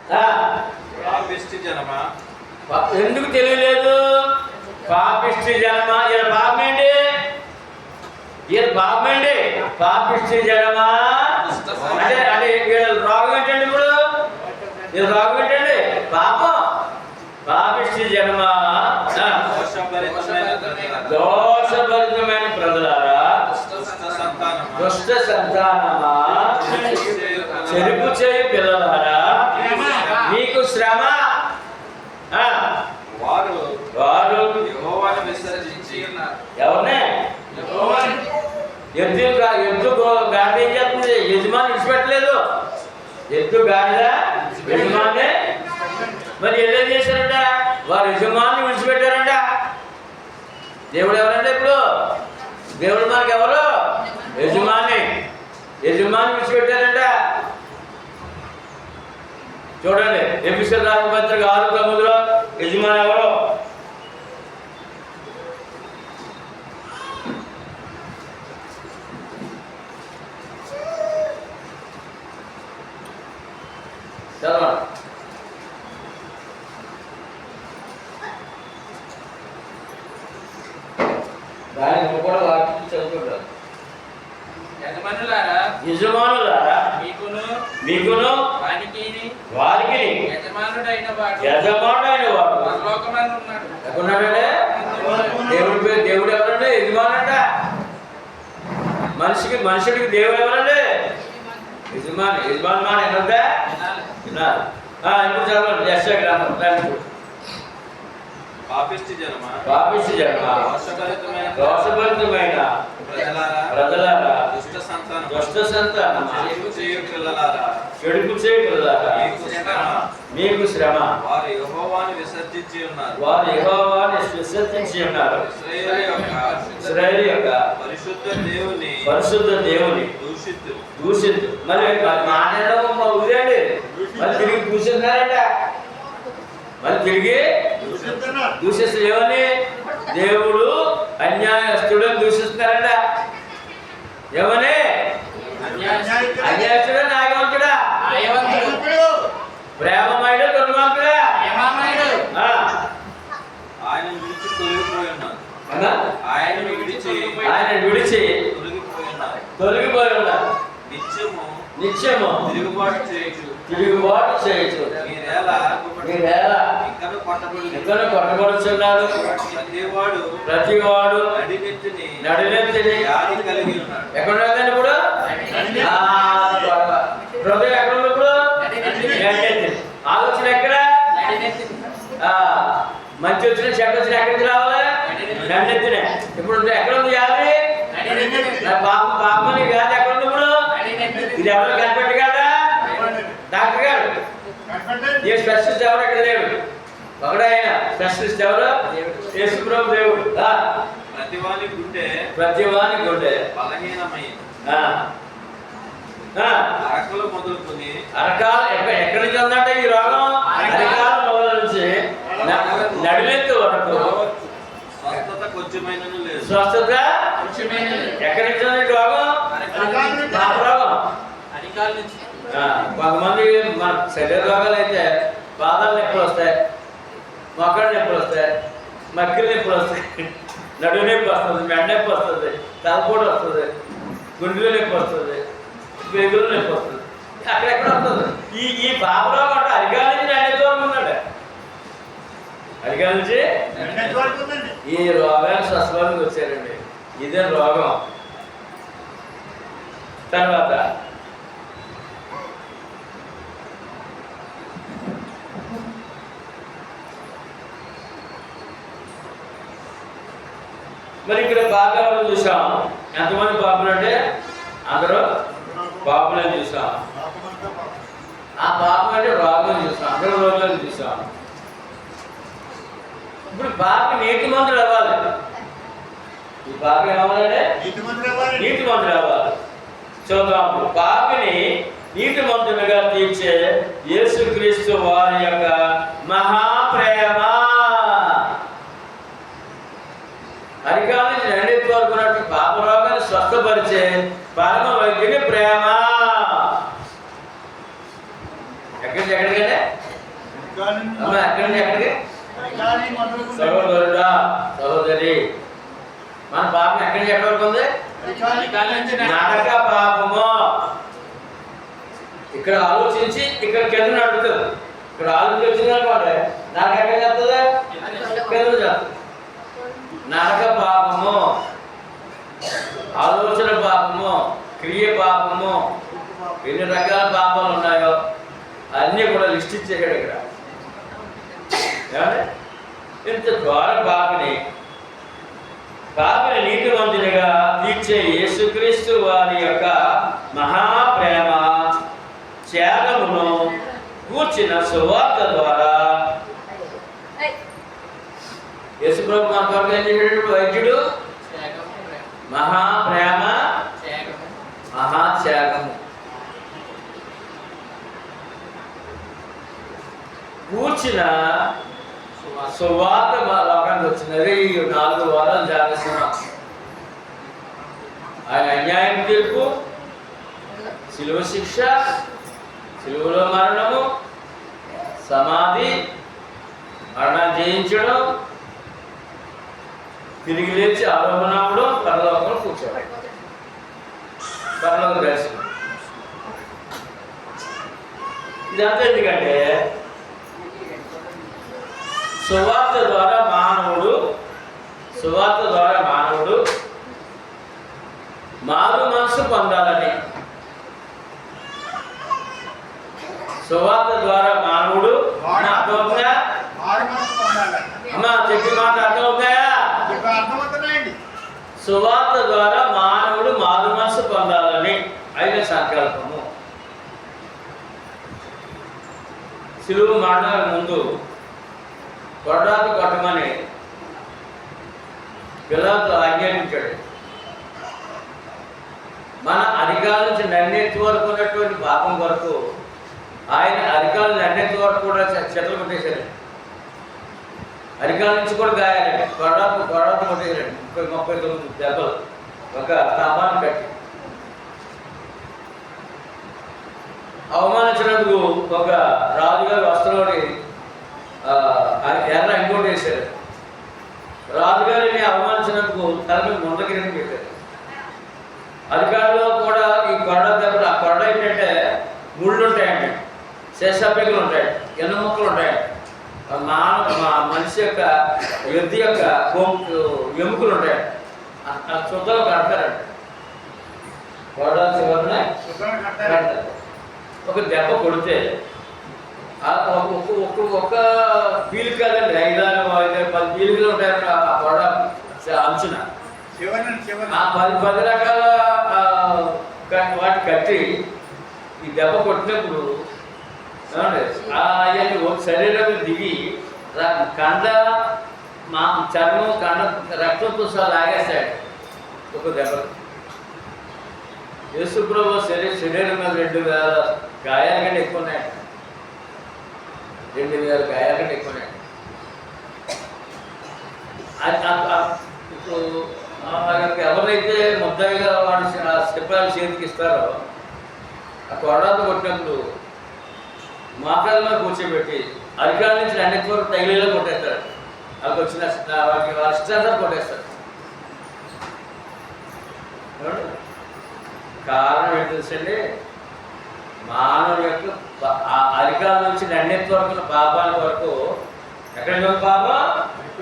పాపిష్టి జనమా, ఎందుకు తెలియలేదు? పాపిష్టి జనమా, ఈయన పాపమేంటి? ఈయన పాపమేంటి? పాపిష్టి జనమా అంటే అంటే రోగం ఏంటండి? ఇప్పుడు ఇది రోగం ఏంటండి? పాపం. పాపిష్టి జనమా, దోషభరితమైన ప్రజలారా, దుష్ట సంతానమా, చెరుపు చేయి పిల్లలారా, మీకు శ్రమ. వారు వారు యెహోవాను విసర్జించి ఉన్నారు. ఎవరినే? ఎద్దు గాడిద ఏం చేస్తుంది? యజమాని విడిచిపెట్టలేదు. ఎద్దు గాడిద యజమాని. మరి ఏం చేశారంట? వారు యజమాని విడిచిపెట్టారంట. దేవుడు ఎవరంటే ఇప్పుడు? దేవుడు మనకి ఎవరు? యజమాని. యజమాని విడిచిపెట్టారంట. చూడండి, ఎఫెసీయుల రాసిన పత్రిక 6:9 యజమాని ఎవరు? చదవండి. దానికి కూడా వాక్యం చదువుకుంటారు. యజమానులారా, యజమానులారా, మీకును వారికి యజమానుడైన వాడు పరలోకమందు ఉన్నాడు. ఎక్కడున్నాడంటే దేవుడి పేరు. దేవుడు ఎవరంటే? యజమానంట. మనుషుడికి దేవుడు ఎవరంటే? యజమాని. యజమాని మాట ఏంటంటే వినాలి. ఇప్పుడు చదవండి. యెషయా గ్రంథం. పాపిష్టి జనమా, దోషభరితమైన ప్రజలారా, దుష్ట సంతానమా, చెడుపు చేయి పిల్లలారా, మీకు శ్రమ. వారు యెహోవాను విసర్జించి ఉన్నారు. ఇశ్రాయేలు యొక్క పరిశుద్ధ దేవుని దూషిద్దు. మరి మాట్లాడడం వదిలేండి. మరి తిరిగి దూషిస్తున్నారంట. మరి తిరిగి దూషిస్తూ ఏమని? దేవుడు అన్యాయస్తుడని దూషిస్తున్నారంట. ఏమని? అన్యాయస్తుడా, న్యాయవంతుడా, ప్రేమమయుడు, కరుణామయుడా. ఆయన విడిచి తొలగిపోయి ఉన్నారు. ఆయన విడిచి తొలగిపోయి ఉన్నారు. నిత్యము తిరుగుబాటు చేయొచ్చు. మీరేలా ఇక్కడ కొట్టబడుచున్నారు. ప్రతివాడు నడినెత్తిని కలిగి ఉన్నాడు. ఎక్కడ ఉందండి ఇప్పుడు? హృదయం ఎక్కడ ఉంది ఇప్పుడు? ఆలోచన ఎక్కడ? మంచి వచ్చిన చెడ్డ వచ్చిన ఎక్కడి నుంచి రావాలి? నడినెత్తినే. ఇప్పుడు ఎక్కడ ఉంది వ్యాధి? పాపని వ్యాధి ఎక్కడ ఉంది ఇప్పుడు? ఇది ఎవరు కనిపెట్టగలరా? డాక్టర్ గారు. ఏ స్పెషలిస్ట్ ఎవరు? ఎక్కడ లేడు. ఒకడే ఆయన స్పెషలిస్ట్ ఎవరు? యేసుప్రభు దేవుడు. ప్రతివాని గుండె బలహీనమైంది. అరకలు మొదలుకొని అరకాలు ఎక్కడి నుంచి ఉందంటే ఈ రోగం? అరకాల మొదల నుంచి నడినెత్తి వరకు స్వస్థత కొంచెమైనను లేదు. స్వస్థత ఎక్కడి నుంచి ఉంది రోగం? రోగం కొంతమంది మన శరీర రోగాలు అయితే పాదాలు నొప్పులు వస్తాయి, మొక్కలు నొప్పులు వస్తాయి, మక్కిలు నొప్పులు వస్తాయి, నడుము నొప్పి వస్తుంది, మెడ నొప్పి వస్తుంది, తలపోటు వస్తుంది, గుండెలు నొప్పి వస్తుంది, పేగులు నొప్పి వస్తుంది. అక్కడెక్కడ వస్తుంది ఈ బాబురావు అంటే? అరికాల నుంచి నడినెత్తి వరకు ఉన్నాడు. అరికాల నుంచి ఈ రోగాలు స్వస్థానికి వచ్చారండి. ఇదే రోగం. తర్వాత మరి ఇక్కడ బాబులను చూసాం. ఎంతమంది బాబులు అంటే అందరూ బాబులను చూసాం. ఆ పాపం అంటే రోగం చూసాం. అందరూ రోగాలు చూసాం. ఇప్పుడు బాబు నీతి మంత్రులు అవ్వాలి. ఈ బాబు ఏమవ్వాలంటే నీతి మంత్రులు అవ్వాలి. చూద్దాం. బాబుని నీతి మంత్రులుగా తీర్చే యేసుక్రీస్తు వారి యొక్క మహాప్రేమ. అరికాల నుంచి నడినెత్తి వరకు ఉన్నట్టు పాప రోగాన్ని స్వస్థపరిచే పరమ వైద్యుని ప్రేమ. ఎక్కడికంటే అమ్మ ఎక్కడి నుంచి ఎక్కడికి? సహోదరుడా సహోదరి, మన పాపం ఎక్కడి నుంచి ఎక్కడి వరకు ఉంది? నరక పాపము. ఇక్కడ ఆలోచించి ఇక్కడ కింద నడుతుంది. ఇక్కడ ఆలోచించి వచ్చిందనుకోండి, నరక ఎక్కడ చేస్తుంది? కింద చేస్తుంది. నరక పాపము, ఆలోచన పాపము, క్రియ పాపము, ఎన్ని రకాల పాపాలు ఉన్నాయో అన్నీ కూడా లిస్ట్ ఇచ్చేసాడు ఇక్కడ. ఇంత ఘోర పాపిని నీతివంతునిగా తీర్చే యేసుక్రీస్తు వారి యొక్క మహాప్రేమ త్యాగమును కూర్చిన సువార్త ద్వారా యేసుప్రభు మన కొరకు ఏం చేశాడు? వైద్యుడు మహాప్రేమ మహాత్యాగము కూర్చిన సువార్త మా లోకానికి వచ్చినది. ఈ 4 వారాలు ధ్యానిస్తున్నాం. ఆయన అన్యాయం తీర్పు, శిలువ శిక్ష, శిలువలో మరణము, సమాధి, మరణం జయించడం, తిరిగి లేచి ఆరోహణంలో పరలోకంలో కూర్చోవడం, పరలోక దర్శనం. ఇదంతా ఎందుకంటే సువార్త ద్వారా మానవుడు మారు మనసు పొందాలని. సువార్త ద్వారా మానవుడు అర్థమవుతుందా? అమ్మా చెప్పి మాట అర్థమవుతాయా? సువార్త ద్వారా మానవుడు మారు మనసు పొందాలని అయిన సంకల్పము. శిలువ మరణానికి ముందు కొరడాకు కొట్టమని పిలాతు ఆజ్ఞాపించాడు. మన అధికారుల నుంచి నన్నెత్తి వరకు ఉన్నటువంటి పాపం వరకు ఆయన అధికారులు నన్నెత్తి వరకు కూడా చెట్లు కొట్టేశారు. అధికారుల నుంచి కూడా గాయాలండి. కొరడాకు కొట్టేశారండి. 39 దెబ్బలు ఒక స్తంభాన్ని కట్టి. అవమానించినందుకు ఒక రాజుగారి వస్త్రంలోని ఎర్ర ఇంకోటి వేశారు. రాజుగారిని అవమానించినందుకు తల మీద ముందగిరిని పెట్టారు. అధికారులు కూడా ఈ కొరడ దెబ్బలు, ఆ కొరడ ఏంటంటే ముళ్ళు ఉంటాయండి, శేషాపికలు ఉంటాయి, ఎన్నుముక్కలు ఉంటాయండి, మనిషి యొక్క ఎద్దు యొక్క ఎముకలు ఉంటాయండి. ఆ చుట్టలు కడతారండి. కొరడ చివరిన కడతారు. ఒక దెబ్బ కొడితే ఒక్క పీలు కాదండి, 5-10 పీలుగులు ఉంటాయండి ఆ కొరడ అంచున. ఆ 10 రకాల వాటి కట్టి ఈ దెబ్బ కొట్టినప్పుడు అవన్నీ ఒక శరీరం దిగి కండ చర్మం కండ రక్తంతో సహా లాగేస్తాడు ఒక దెబ్బ. యేసుప్రభు శరీరం మీద 2000 గాయాల కంటే ఎక్కువ ఉన్నాయండి. 2000 గాయాల కంటే ఎక్కువ ఉన్నాయండి. ఇప్పుడు ఎవరైతే ముద్దాయిగా వాడు చెప్పాలి చేతికి ఇస్తారో ఆ కొరడాతో కొట్టినప్పుడు మోకాళ్ళ కూర్చోబెట్టి అరికాల నుంచి అన్నిటి వరకు తగిలేలా కొట్టేస్తారు. వాళ్ళకి వచ్చిన వారి ఇష్టాన్ని కొట్టేస్తారు. కారణం ఏంటి తెలుసండి? మానవుడి యొక్క అరికాల నుంచి అన్నిటి వరకు పాపాల వరకు ఎక్కడికి పాపం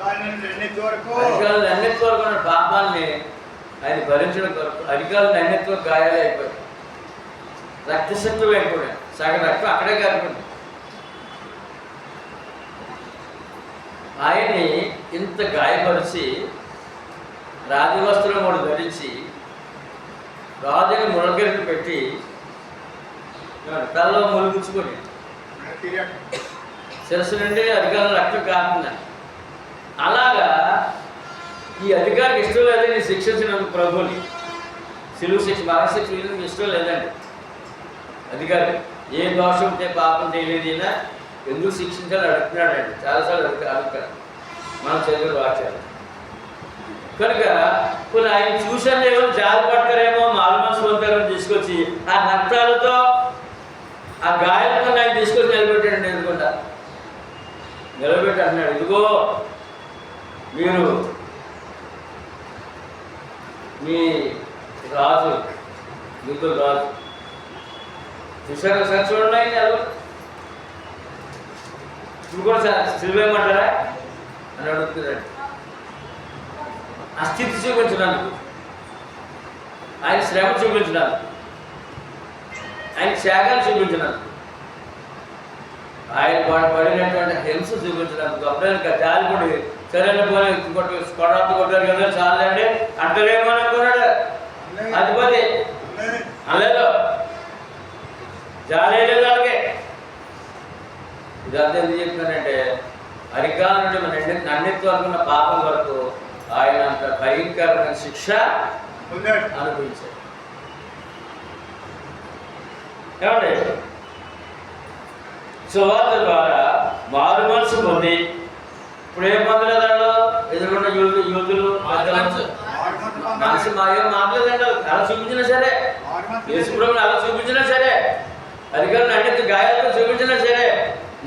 అరికాలను అన్నిటి వరకు ఉన్న పాపాలని ఆయన భరించడం కొరకు అరికాలను అన్నిటి వరకు గాయాలు అయిపోయాయి. రక్తశక్తులు అయిపోయాయి. సగం రక్తం అక్కడే కారిపోయింది. ఆయన్ని ఇంత గాయపరిచి రాజవస్త్రం కూడా ధరించి రాజుని మునగరికి పెట్టి తలలో ములుగుచ్చుకొని శిరస్సు నుండి అధికారులు రక్తం కాకుండా అలాగా ఈ అధికారికి ఇష్టం లేదని శిక్షించినందుకు ప్రభుని శిలువ శిక్ష మరణశిక్ష ఇష్టం లేదండి. అధికారి ఏ దోషం ఉంటే పాపం తెలియదైనా ఎందుకు శిక్షించాలని అడుగుతున్నాడండి. చాలాసార్లు అడుగుతాడు మనం చదువులు వాచారు కనుక కొన్ని ఆయన చూసాను ఏమో జాలి పడతారేమో మారు మనసు పొందుతారేమో తీసుకొచ్చి ఆ రక్తాలతో ఆ గాయాలతో ఆయన తీసుకొచ్చి నిలబెట్టాడండి. ఎందుకుంటా అంటున్నాడు, ఇదిగో మీరు మీ రాజు, యూదుల రాజు చూసారు ఒకసారి చూడండి ఆయన అది ఇప్పుడు కూడా సిలువేయమంటారా అని అడుగుతున్నాడు. ఆ స్థితి చూపించడానికి, ఆయన శ్రమ చూపించడానికి, ఆయన త్యాగాలు చూపించడానికి, ఆయన పడినటువంటి హింస చూపించడానికి, గొప్పగా జాలిపడి సరైన పోనీ కొడాలు కొట్టారు కదా చాలండి అంటారేమో అనుకున్నాడు అధిపతి. అనలేదు, జాలేదు అలాగే. ఇదంతా ఎందుకు చెప్తున్నానంటే అరికాల నుండి మన నన్నిటి వరకు ఉన్న పాపం వరకు ఆయన అంత భయంకరమైన శిక్ష అనుభవించాడు. ఏమండి, సువార్త ద్వారా మారు మనసు పొంది ఇప్పుడు ఏం పొందలేదాడు ఎదురున్న యూదులు మనసు ఏం మాట్లాడలేదండి. అలా చూపించినా సరే, యేసుప్రభుని అలా చూపించినా సరే, అధికారులు అన్నిటి గాయాలతో చూపించినా సరే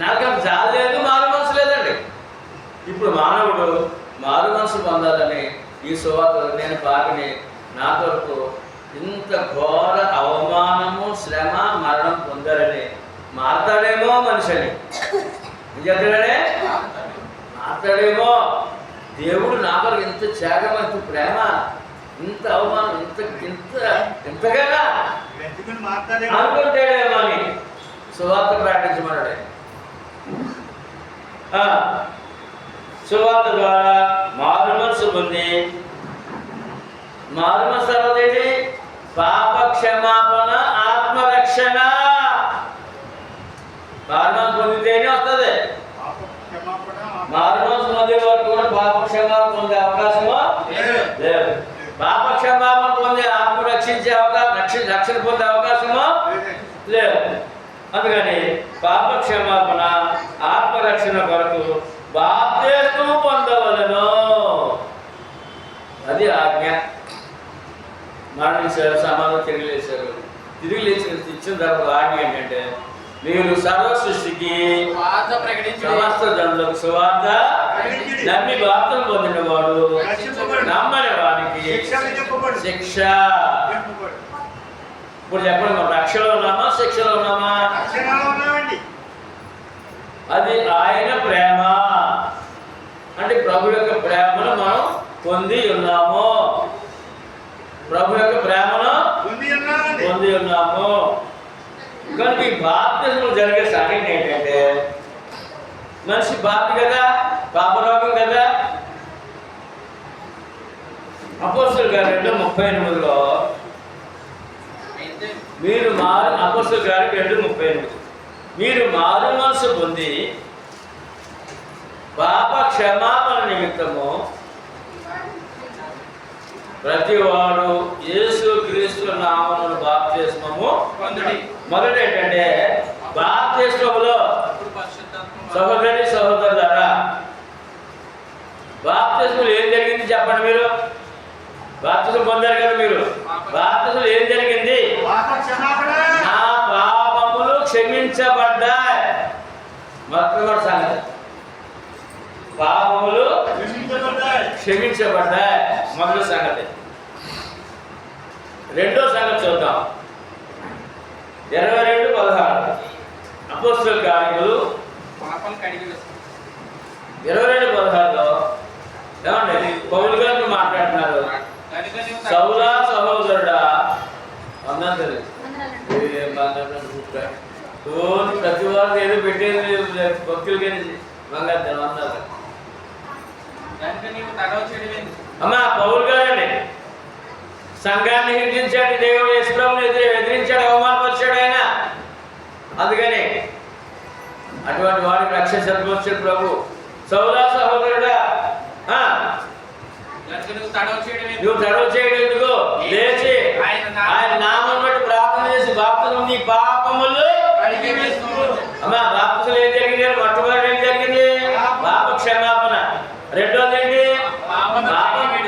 నాకు అంత జాలి లేదు, మారు మనసు లేదండి. ఇప్పుడు మానవుడు మారు మనసు పొందాలని ఈ సువార్తలు నేను పాపిని, నా కొరకు ఇంత ఘోర అవమానము, శ్రమ, మరణం పొందాలని మాట్లాడేమో మనిషిని నిజంగానే మాట్లాడేమో. దేవుడు నా కొరకు ఇంత త్యాగం, ఇంత ప్రేమ, ఇంత అవమానం, ఇంతగా అనుకుంటాడేమో అని సువార్త ప్రకటించమన్నాడు. సువార్త ద్వారా మారు మనసు పొంది, మారు మనసు అన్నది పాప క్షమాపణ, ఆత్మరక్షణ. మారు మనసు పొందితేనే వస్తుంది. మారు మనసు పొందే వరకు కూడా పాప క్షమాపణ పొందే అవకాశమా లేదు. పాప క్షమాపణ పొందే ఆత్మ రక్షించే అవకాశం, రక్షణ పొందే అవకాశమా లేదు. అందుకని పాప క్షమాపణ, ఆత్మరక్షణ కొరకు బాప్తిస్మము పొందవలెను. అది ఆజ్ఞ. మరణించారు, సమాధి తిరిగి లేచారు. తిరిగి ఇచ్చిన తర్వాత ఆజ్ఞ ఏంటంటే మీరు సర్వ సృష్టికి సమస్త జనులకు సువార్త నమ్మి బాప్తిస్మం పొందిన వాడు నమ్మని వారికి శిక్ష. ఇప్పుడు చెప్పండి, మనం రక్షలో ఉన్నామా, శిక్షలో ఉన్నామా? అది ఆయన ప్రేమ. అంటే ప్రభు యొక్క ప్రేమను మనం పొంది ఉన్నాము. ప్రభు యొక్క ప్రేమను పొంది ఉన్నాము. కనుక ఈ బాప్తిస్మం జరిగే సమయం ఏంటంటే మనిషి పాపి కదా, పాపరోగం కదా. అపోస్తలుల కార్యం 2:38 మీరు అపోస్తలుల కార్యం 2:38 మీరు మారు మనసు పొంది పాప క్షమాపణ నిమిత్తము ప్రతివాడు యేసు క్రీస్తు నామమున బాప్తిస్మము పొందుడి. మొదటి ఏంటంటే బాప్తిస్మములో సహోదరి సహోదరులారా, బాప్తిస్మములో ఏం జరిగింది చెప్పండి. మీరు బాప్తిస్మం పొందారు కదా, మీరు బాప్తిస్మములో ఏం జరిగింది? నా పాపములు క్షమించబడ్డాయి. మొట్టమొదటి సంగతి పాపములు క్షమించబడ్డాయి, మొదటి సంగతి. రెండో సంగతి చూద్దాం. 22:16 అపోస్తలుల కార్యములు 22:16లో ఏమండి పౌలు గారిని మాట్లాడుతున్నారు. సౌలా సహోదరుడా అందరూ ప్రతి వారు ఏదో పెట్టేది భక్తులకి బంగారు అన్నారు. అమ్మా పౌలు గారండి సంఘాన్ని హింసించాడు, దేవుడు యేసుప్రభుని ఎదిరించాడు, అవమానపరిచాడు ఆయన. అందుకని అటువంటి వాడికి రక్షణ సరిపోచ్చాడు ప్రభు. సౌలా సహోదరుడా నువ్వు తడవ చేయడం ఎందుకు? లేచి ఆయన నామం బట్టి ప్రార్థన చేసి బాప్తిస్మం నీ పాపములు అమ్మా. బాప్తిస్మం ఏం జరిగింది? మొట్టమొదటి ఏం జరిగింది? పాప క్షమాపణ. రెండోది ఏంటి?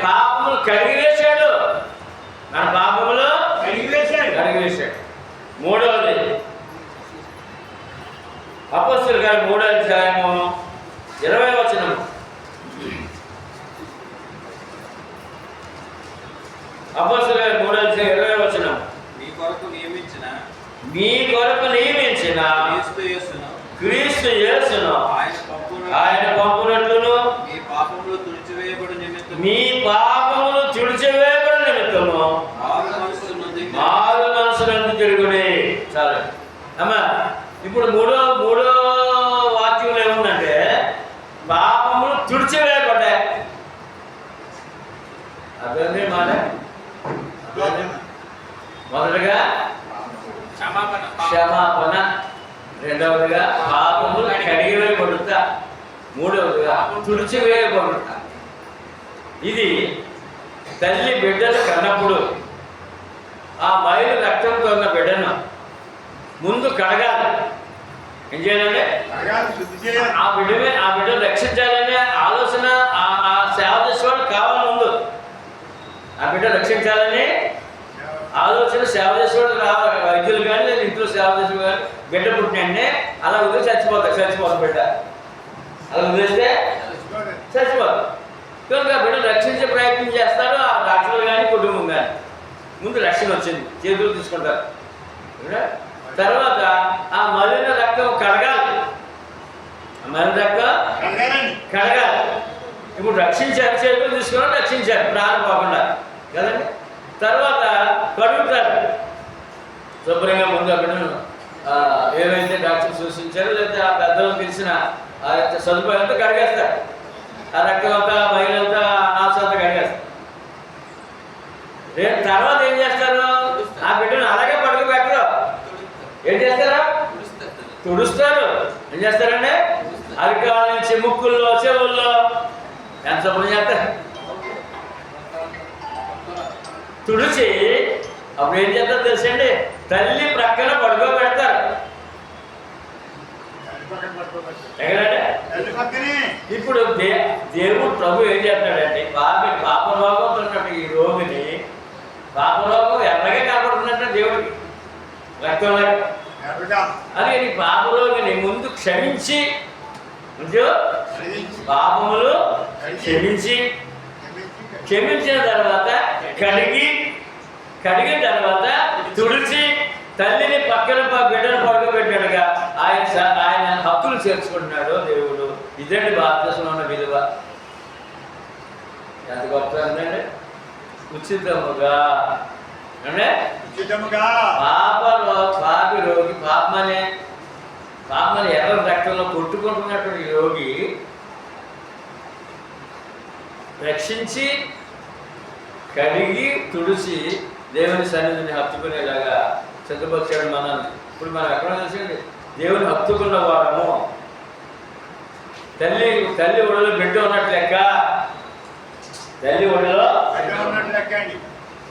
పాపములు కడిగివేశాడు, మన పాపములు కడిగివేశాడు. మూడవది అపోస్తలుల కార్యం 3వ అధ్యాయము 20వ క్రీస్తు యేసును ఆయన పంపునట్లును మీ పాపములు తుడిచివేయబడి నిమిత్తం మీ పాపములు తుడిచివేయబడి నిమిత్తము మారు మనసులందు తిరుగునే. చాలు అమ్మా. ఇప్పుడు మూడో వాక్యంలో ఏముందంటే పాపములు తుడిచివేయబడ్డాయి. అదే మాట. మొదటగా క్షమాపణ, రెండవదిగా పాపములు కడిగివేయబడుతా, మూడవదిగా తుడిచివేయబడుతా. ఇది తల్లి బిడ్డలు కన్నప్పుడు ఆ మైలు రక్తంతో ఉన్న బిడ్డను ముందు కడగాలి. ఏం చేయాలంటే ఆ బిడ్డను రక్షించాలనే ఆలోచన ఆ సేవ చేసేవాడు కావాలి. ముందు ఆ బిడ్డ రక్షించాలని ఆలోచన సేవ చేసేవాడు రావాలి. వైద్యులు కానీ లేదా ఇంట్లో సేవ చేసేవాడు కానీ బిడ్డ పుట్టినంటే అలా వదిలి చచ్చిపోతాడు బిడ్డ. అలా వదిలేస్తే చచ్చిపోతాడు. కనుక బిడ్డ రక్షించే ప్రయత్నం చేస్తారు ఆ డాక్టర్లు కానీ కుటుంబం కానీ. ముందు రక్షణ వచ్చింది, చేతులు తీసుకుంటారు. తర్వాత ఆ మలిన రక్తం కడగాలి. ఆ మలిన రక్తం కడగాలి. ఇప్పుడు రక్షించారు, చేతులు తీసుకుని రక్షించారు ప్రాణం పోకుండా కదండి. తర్వాత కడుగుతారు శుభ్రంగా. ముందు అక్కడ ఏవైతే డాక్టర్ సూచించారో లేదా ఆ పెద్దలు తెలిసిన ఆ యొక్క సదుపాయంతో కడిగేస్తారు. ఆ రక్తం అంతా మైలంతా నాశంతా కడిగేస్తారు. తర్వాత ఏం చేస్తారు? ఆ బిడ్డను అలాగే పడుకోబెట్టరు. ఏం చేస్తారా? తుడుస్తారు. ఏం చేస్తారంటే అరికాల నుంచి ముక్కుల్లో చెవుల్లో ఎంత శుభ్రం చేస్తారు. తుడిచి అప్పుడు ఏం చేస్తారు తెలుసండి? తల్లి ప్రక్కన పడుకోబెడతారు. ఇప్పుడు దేవుడు ప్రభు ఏం చేస్తాడంటే పాపరోగంతో ఉన్నట్టు ఈ రోగిని, పాపరోగం ఎర్రగా కనపడుతున్నట్టు దేవుడికి రక్తంలో, అది ఈ పాపరోగిని ముందు క్షమించి, పాపములు క్షమించిన తర్వాత కడిగిన తర్వాత తుడిచి తల్లిని పక్కన బిడ్డను పడుకోబెట్టాడుగా ఆయన హక్కులు చేర్చుకుంటున్నాడు దేవుడు. ఇదండి భారతదేశంలో ఉన్న విలువ. ఎంత గొప్ప అండి. ఉచితముగా అంటే పాపి రోగి, పాపమని ఎర్ర రక్తంలో కొట్టుకుంటున్నటువంటి రోగి రక్షించి కడిగి తుడిచి దేవుని సన్నిధిని హత్తుకునేలాగా సిద్ధపరిచాడు మనల్ని. ఇప్పుడు మనం ఎక్కడ తెలిసింది? దేవుని హత్తుకున్న వారము. తల్లి ఒడిలో బిడ్డ ఉన్నట్టు లెక్క. తల్లి ఒడిలో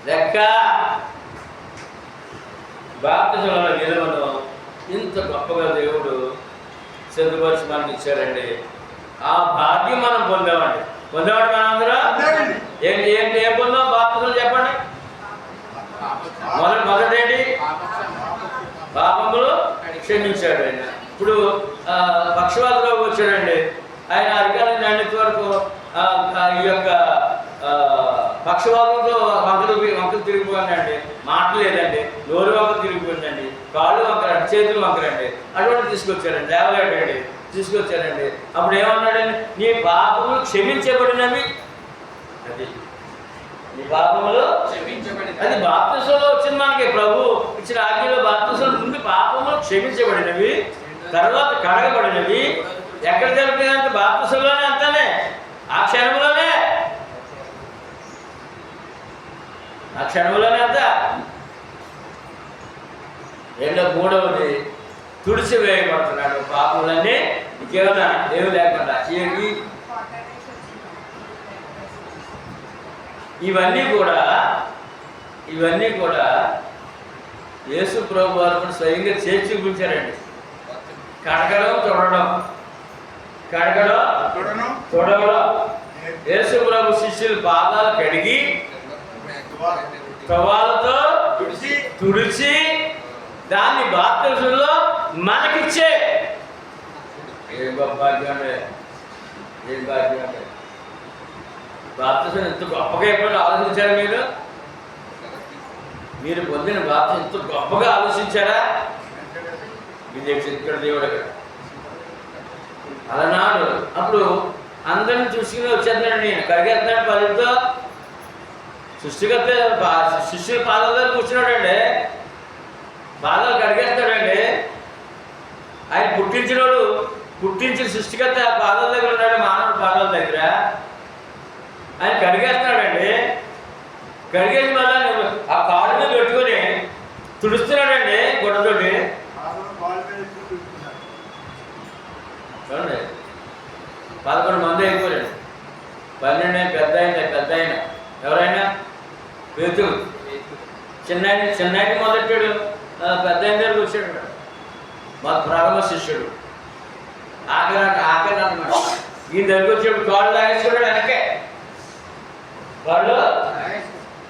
లెక్క. బాప్తిజంలో విలువను ఇంత గొప్పగా దేవుడు సిద్ధపరిచి మనకి ఇచ్చారండి. ఆ భాగ్యం మనం పొందామండి. మనం అందరం ఏం పొందాం? బాప్తిజం చెప్పండి. మొదటేంటి? పాపములు క్షమించాడు ఆయన. ఇప్పుడు పక్షవాతంలోకి వచ్చాడండి. ఆయన అరికాల నాణ్యత వరకు ఈ యొక్క పక్షవాతంతో వంకలు తిరిగిపోయిందండి. మాట లేదండి, నోరు వంక తిరిగిపోయిందండి, కాళ్ళు వంకరండి, చేతులు వంకరండి. అటువంటి తీసుకొచ్చారండి. అప్పుడు ఏమన్నాడండి? నీ పాపములు క్షమించబడినవి. అది నీ పాపములు అది బాప్తిసంలో వచ్చింది మనకి. ప్రభు ఇచ్చిన ఆజ్ఞలో బాప్తిసంలో ముందు పాపములు క్షమించబడినవి, తర్వాత కడగబడినవి. ఎక్కడ జరిపినంత బాప్తిసంలోనే అంతానే, ఆ క్షణంలోనే అంతా. మూడవది తుడిచివేయబడుతున్నాడు పాపములన్నీ. ఇంకేమన్నా ఏమి లేకుండా ఇవన్నీ కూడా యేసు ప్రభు వారు స్వయంగా చేసి చూపించారండి. కడగడం తొడవడం. యేసు ప్రభు శిష్యులు పాదాలు కడిగి ప్రవాలతో తుడిచి దాన్ని బాప్తిజంలో మనకిచ్చే. ఏం భాగ్యం బాప్తిజం ఎంత గొప్పగా ఎప్పుడు ఆలోచించారు మీరు పొందిన బాప్తిజం ఎంత గొప్పగా ఆలోచించారా? ఇది ఇక్కడ దేవుడు అక్కడ అప్పుడు అందరిని చూసుకుని వచ్చేస్తున్నాడు, నేను కడిగేస్తున్నాడు పదులతో. సృష్టికర్త శిష్యుల పాదాల దగ్గర కూర్చున్నాడండి, పాదాలు కడిగేస్తాడండి. ఆయన పుట్టించినోడు, పుట్టించిన సృష్టికర్త పాదాల దగ్గర ఉన్నాడు, మానవుడు పాదాల దగ్గర. ఆయన కడిగేస్తున్నాడండి. కడిగేసి మళ్ళీ ఆ కాళ్ళ మీద పెట్టుకొని తుడుస్తున్నాడండి గుడ్డతోటి. చూడండి, 11 మంది అయిపోయాడు. 12 పెద్ద ఆయన ఎవరైనా పేతురు. చిన్నాయన మొదలెట్టాడు, పెద్ద ఆయన దగ్గరకు వచ్చాడు. మా ప్రారంభ శిష్యుడు ఆఖరి అన్నమాట. ఈయన దగ్గరకు వచ్చాడు, కాళ్ళు లాగేసుకున్నాడు వెనకే. వాళ్ళు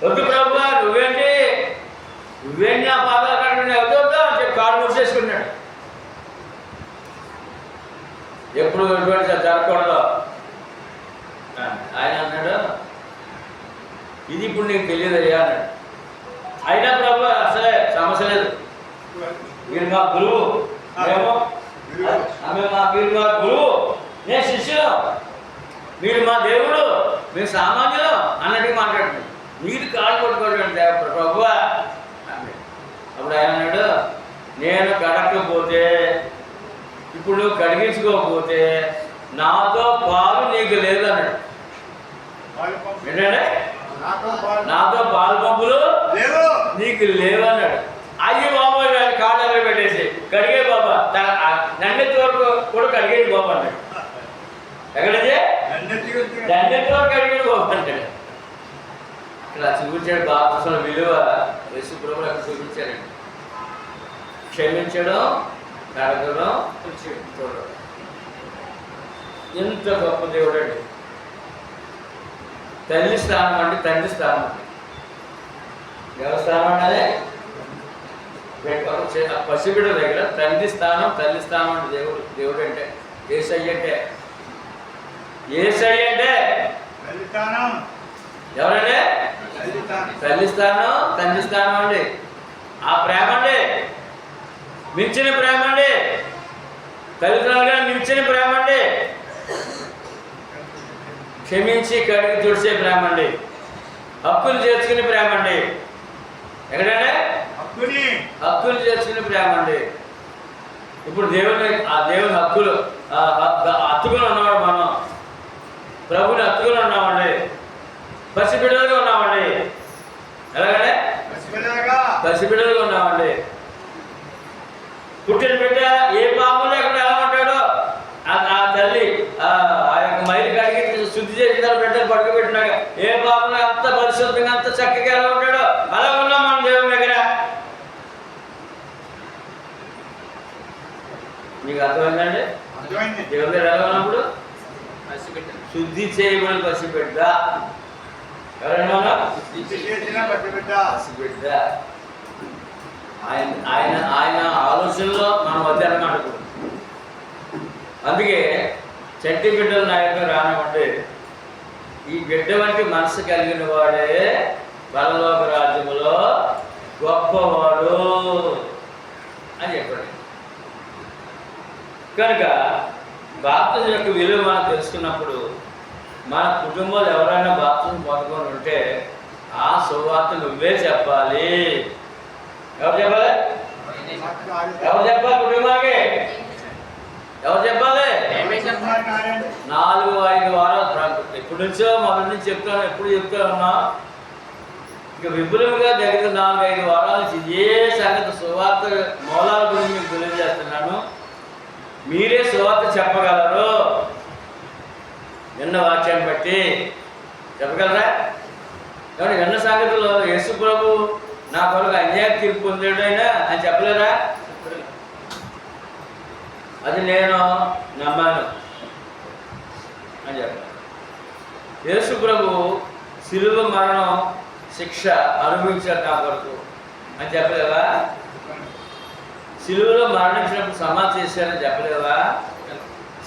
వద్దు ప్రభు, నువ్వేంటి నా పాదాలు కట్టండి, వద్దు అని చెప్పి కాళ్ళు మూసేసుకున్నాడు. ఎప్పుడు జరగకూడదు. ఆయన అన్నాడు, ఇది ఇప్పుడు నీకు తెలియదు అయ్యా అన్నాడు. అయినా ప్రభు అసలే సమస్య లేదు, మీరు మా గురువు, మీరు మా గురువు, నేను శిష్యులు, మీరు మా దేవుడు, మీరు సామాన్యులు అన్నట్టుగా మాట్లాడుతున్నాడు. మీరు కాళ్ళు కొట్టుకోండి ప్రభు అన్నాడు. అప్పుడు ఆయన అన్నాడు, నేను కడకపోతే, ఇప్పుడు నువ్వు కడిగించుకోకపోతే నాతో పాలు నీకు లేదు అన్నాడు. ఏంటంటే నాతో పాలు పంపులు నీకు లేవన్నాడు. అయ్యి బాబా కాళ్ళలో పెట్టేసి కడిగే బాబా, దండెత్తి వరకు కూడా కడిగేది బాబా అన్నాడు. ఎక్కడైతే దండెత్తి వరకు కడిగేది బాబా అంటాడు. అక్కడ చూపించాడు బాప్తిస్మం విలువ. యేసు ప్రభువు అక్కడ చూపించారండి. క్షమించడం, కడగడం, చూడడం. ఎంత గొప్ప దేవుడు అండి. తల్లి స్థానం అంటే తండ్రి స్థానం అండి. ఎవరి స్థానం అంటే పసిబిడ్డ దగ్గర తండ్రి స్థానం, తల్లి స్థానం అంటే దేవుడు అంటే యేసయ్య అంటే ఎవరంటే తల్లి స్థానం, తండ్రి స్థానం అండి. ఆ ప్రేమ అండి, మించిన ప్రేమ అండి, తల్లిదండ్రులుగా మించిన ప్రేమ అండి. క్షమించి కడిగి తుడిచే ప్రేమ అండి, హక్కులు చేర్చుకునే ప్రేమ అండి. ఎక్కడంటే హక్కులు చేర్చుకునే ప్రేమ అండి. ఇప్పుడు ఆ దేవుని హక్కులు హత్తుకుని ఉన్నవాడు మనం, ప్రభుని హత్తుకుని ఉన్నామండి, పసిబిడ్డలుగా ఉన్నామండి. ఎలాగంటే పసిబిడ్డలుగా ఉన్నామండి. పుట్టిన బిడ్డ ఏ పాపం లేకుండా ఎలా ఉంటాడో ఆ తల్లి ఆ యొక్క మైలు కడిగి శుద్ధి చేసిన బిడ్డలు పడుకోబెట్టినాక ఏ పాపం అంత పరిశుద్ధంగా అంత చక్కగా ఎలా ఉంటాడో అలా ఉన్నాం మనం దేవుని దగ్గర. మీకు అర్థమైందండి? దేవుని దగ్గర ఎలా ఉన్నప్పుడు శుద్ధి చేయబడిన పసిబిడ్డ. ఎవరైనా పసిబిడ్డ. ఆయన ఆలోచనలో మనం వద్ద అన్నమాట. అందుకే చంటి బిడ్డలు నా యొక్క రానివ్వండి, ఈ బిడ్డ వంటి మనసు కలిగిన వాడే పరలోక రాజ్యములో గొప్పవాడు అని చెప్పండి. కనుక బాప్తిజం యొక్క విలువ మనం తెలుసుకున్నప్పుడు మన కుటుంబంలో ఎవరైనా బాప్తిజం పొందుకొని ఉంటే ఆ సువార్త నువ్వే చెప్పాలి. ఎవరు చెప్పాలి? కుటుంబానికి ఎవరు చెప్పాలి? 4-5 వారాలు ఎప్పటి నుంచో మొదటి నుంచి చెప్తాను, ఎప్పుడు చెప్తా ఉన్నా. ఇక విపులంగా దగ్గర 4-5 వారాల నుంచి ఏ సంగతి సువార్త మూలాల గురించి మీకు తెలియజేస్తున్నాను. మీరే సువార్త చెప్పగలరు. విన్న వాక్యాన్ని బట్టి చెప్పగలరా? కాబట్టి విన్న సంగతిలో యేసు ప్రభు నా కొరకు అన్యాయ తీర్పు పొందాడైనా అని చెప్పలేరా? అది నేను నమ్మాను అని చెప్పాను. యేసు ప్రభు శిలువ మరణం శిక్ష అనుభవించాడు నా కొరకు అని చెప్పలేవా? శిలువలో మరణించినప్పుడు సమాధి చేశారని చెప్పలేవా?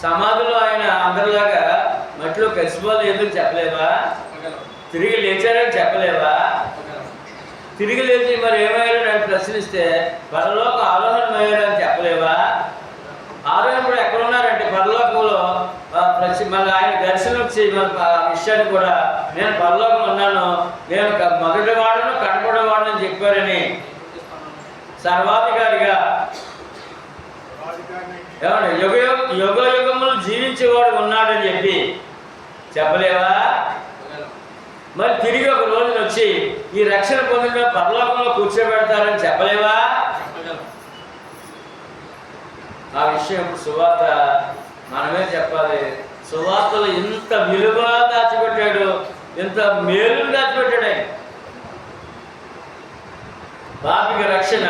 సమాధిలో ఆయన అందరిలాగా మట్టిలో కలిసిపోలేదు చెప్పలేవా? తిరిగి లేచారని చెప్పలేవా? తిరిగి లేచి మరి ఏమయ్యారని అని ప్రశ్నిస్తే పరలోక ఆరోహణమయ్యారని చెప్పలేవా? ఆరోహణ కూడా ఎక్కడున్నారంటే పరలోకంలో గురించి ఆ విషయాన్ని కూడా నేను పరలోకం ఉన్నాను, నేను మొదటి వాడును కనపడేవాడు అని చెప్పారని సర్వాధికారిగా ఏమండి యుగ యుగములు జీవించేవాడు ఉన్నాడని చెప్పి చెప్పలేవా? మరి తిరిగి ఒక రోజున వచ్చి ఈ రక్షణ పొందిన పరలోకంలో కూర్చోబెడతారని చెప్పలేవా? ఆ విషయం ఇప్పుడు సువార్త మనమే చెప్పాలి. సువార్తలు ఇంత విలువ దాచిపెట్టాడు, ఇంత మేలు దాచిపెట్టాడు. ఆయన పాపికి రక్షణ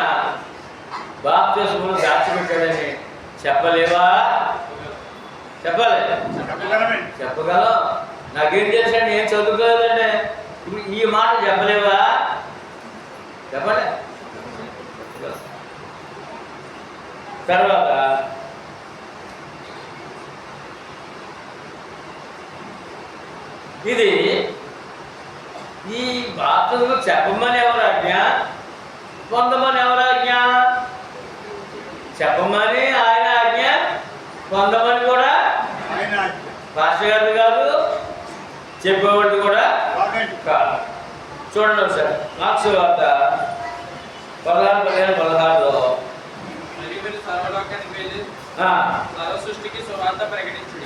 బాప్తిస్మమును దాచిపెట్టాడని చెప్పలేవా? చెప్పాలి, చెప్పగలం. నాకేం తెలుసండి, ఏం చదువుకోలేదండి. ఇప్పుడు ఈ మాట చెప్పలేవా? చెప్పండి. తర్వాత ఇది ఈ బాప్తిస్మం చెప్పమని ఎవరు ఆజ్ఞ, పొందమని ఎవరు ఆజ్ఞ? చెప్పమని ఆయన ఆజ్ఞ, పొందమని కూడా పాస్టర్ గారిది కాదు, చెప్పేవాడిది కూడా కాదు. చూడండి ఒకసారి మార్క్స్ వార్త 16:16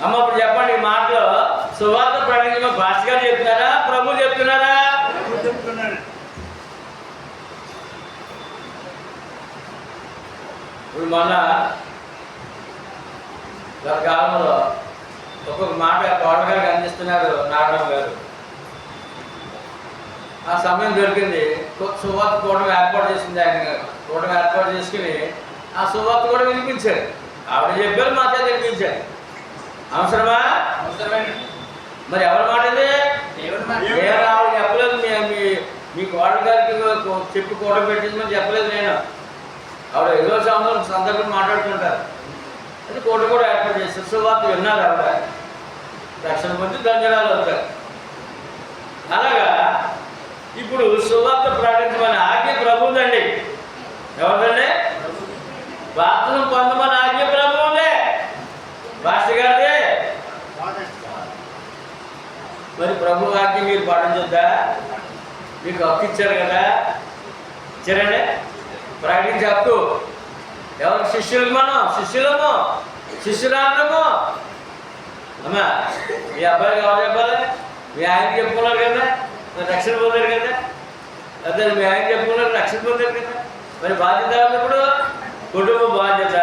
అమ్మ ఇప్పుడు చెప్పండి. ఈ మాటలో సువార్త ప్రకటించడం పాస్టర్ గారు చెప్తున్నారా, ప్రభు చెప్తున్నారా? ఇప్పుడు మొన్న గత కాలంలో ఒక్కొక్క మాట తోటగారికి అందిస్తున్నారు నారాయణ గారు. ఆ సమయం దొరికింది, సువార్త కూటమి ఏర్పాటు చేసింది. ఆయన కూటమి ఏర్పాటు చేసుకుని ఆ సువార్త కూడా వినిపించారు. ఆవిడ చెప్పారు, మా చేత వినిపించారు. అవసరమా? మరి ఎవరి మాట ఇది? నేను ఆవిడ చెప్పలేదు. మీ కోట గారికి చెప్పి కూట పెట్టించమని చెప్పలేదు నేను. ఆవిడ ఏదో సందర్భం మాట్లాడుకుంటారు. అది కోట కూడా ఏర్పాటు చేస్తారు. సువార్త విన్నారు. ఆవిడ రక్షణ పొంది ధన్యవాదాలు అవుతారు. అలాగా ఇప్పుడు సువార్త ప్రకటించమని ఆజ్ఞ ప్రభువుదండి. ఎవరిదండి? బాప్తిస్మం పొందమని ఆజ్ఞ ప్రభువుదే, పాస్టర్ గారిదే. మరి ప్రభు ఆజ్ఞ మీరు పాటించొద్దా? మీకు హక్కు ఇచ్చారు కదా, ఇచ్చారండి. ప్రకటించే హక్కు ఎవరు? శిష్యులము శిష్యురాలము. అమ్మా, మీ అబ్బాయికి ఎవరు చెప్పాలి? మీ ఆయనకి చెప్పుకున్నారు కదా, రక్షణ పొందారు కదా. అదే మీ ఆయన చెప్పుకున్నారు, రక్షణ పొందారు కదా. మరి బాధ్యత ఇప్పుడు కుటుంబ బాధ్యత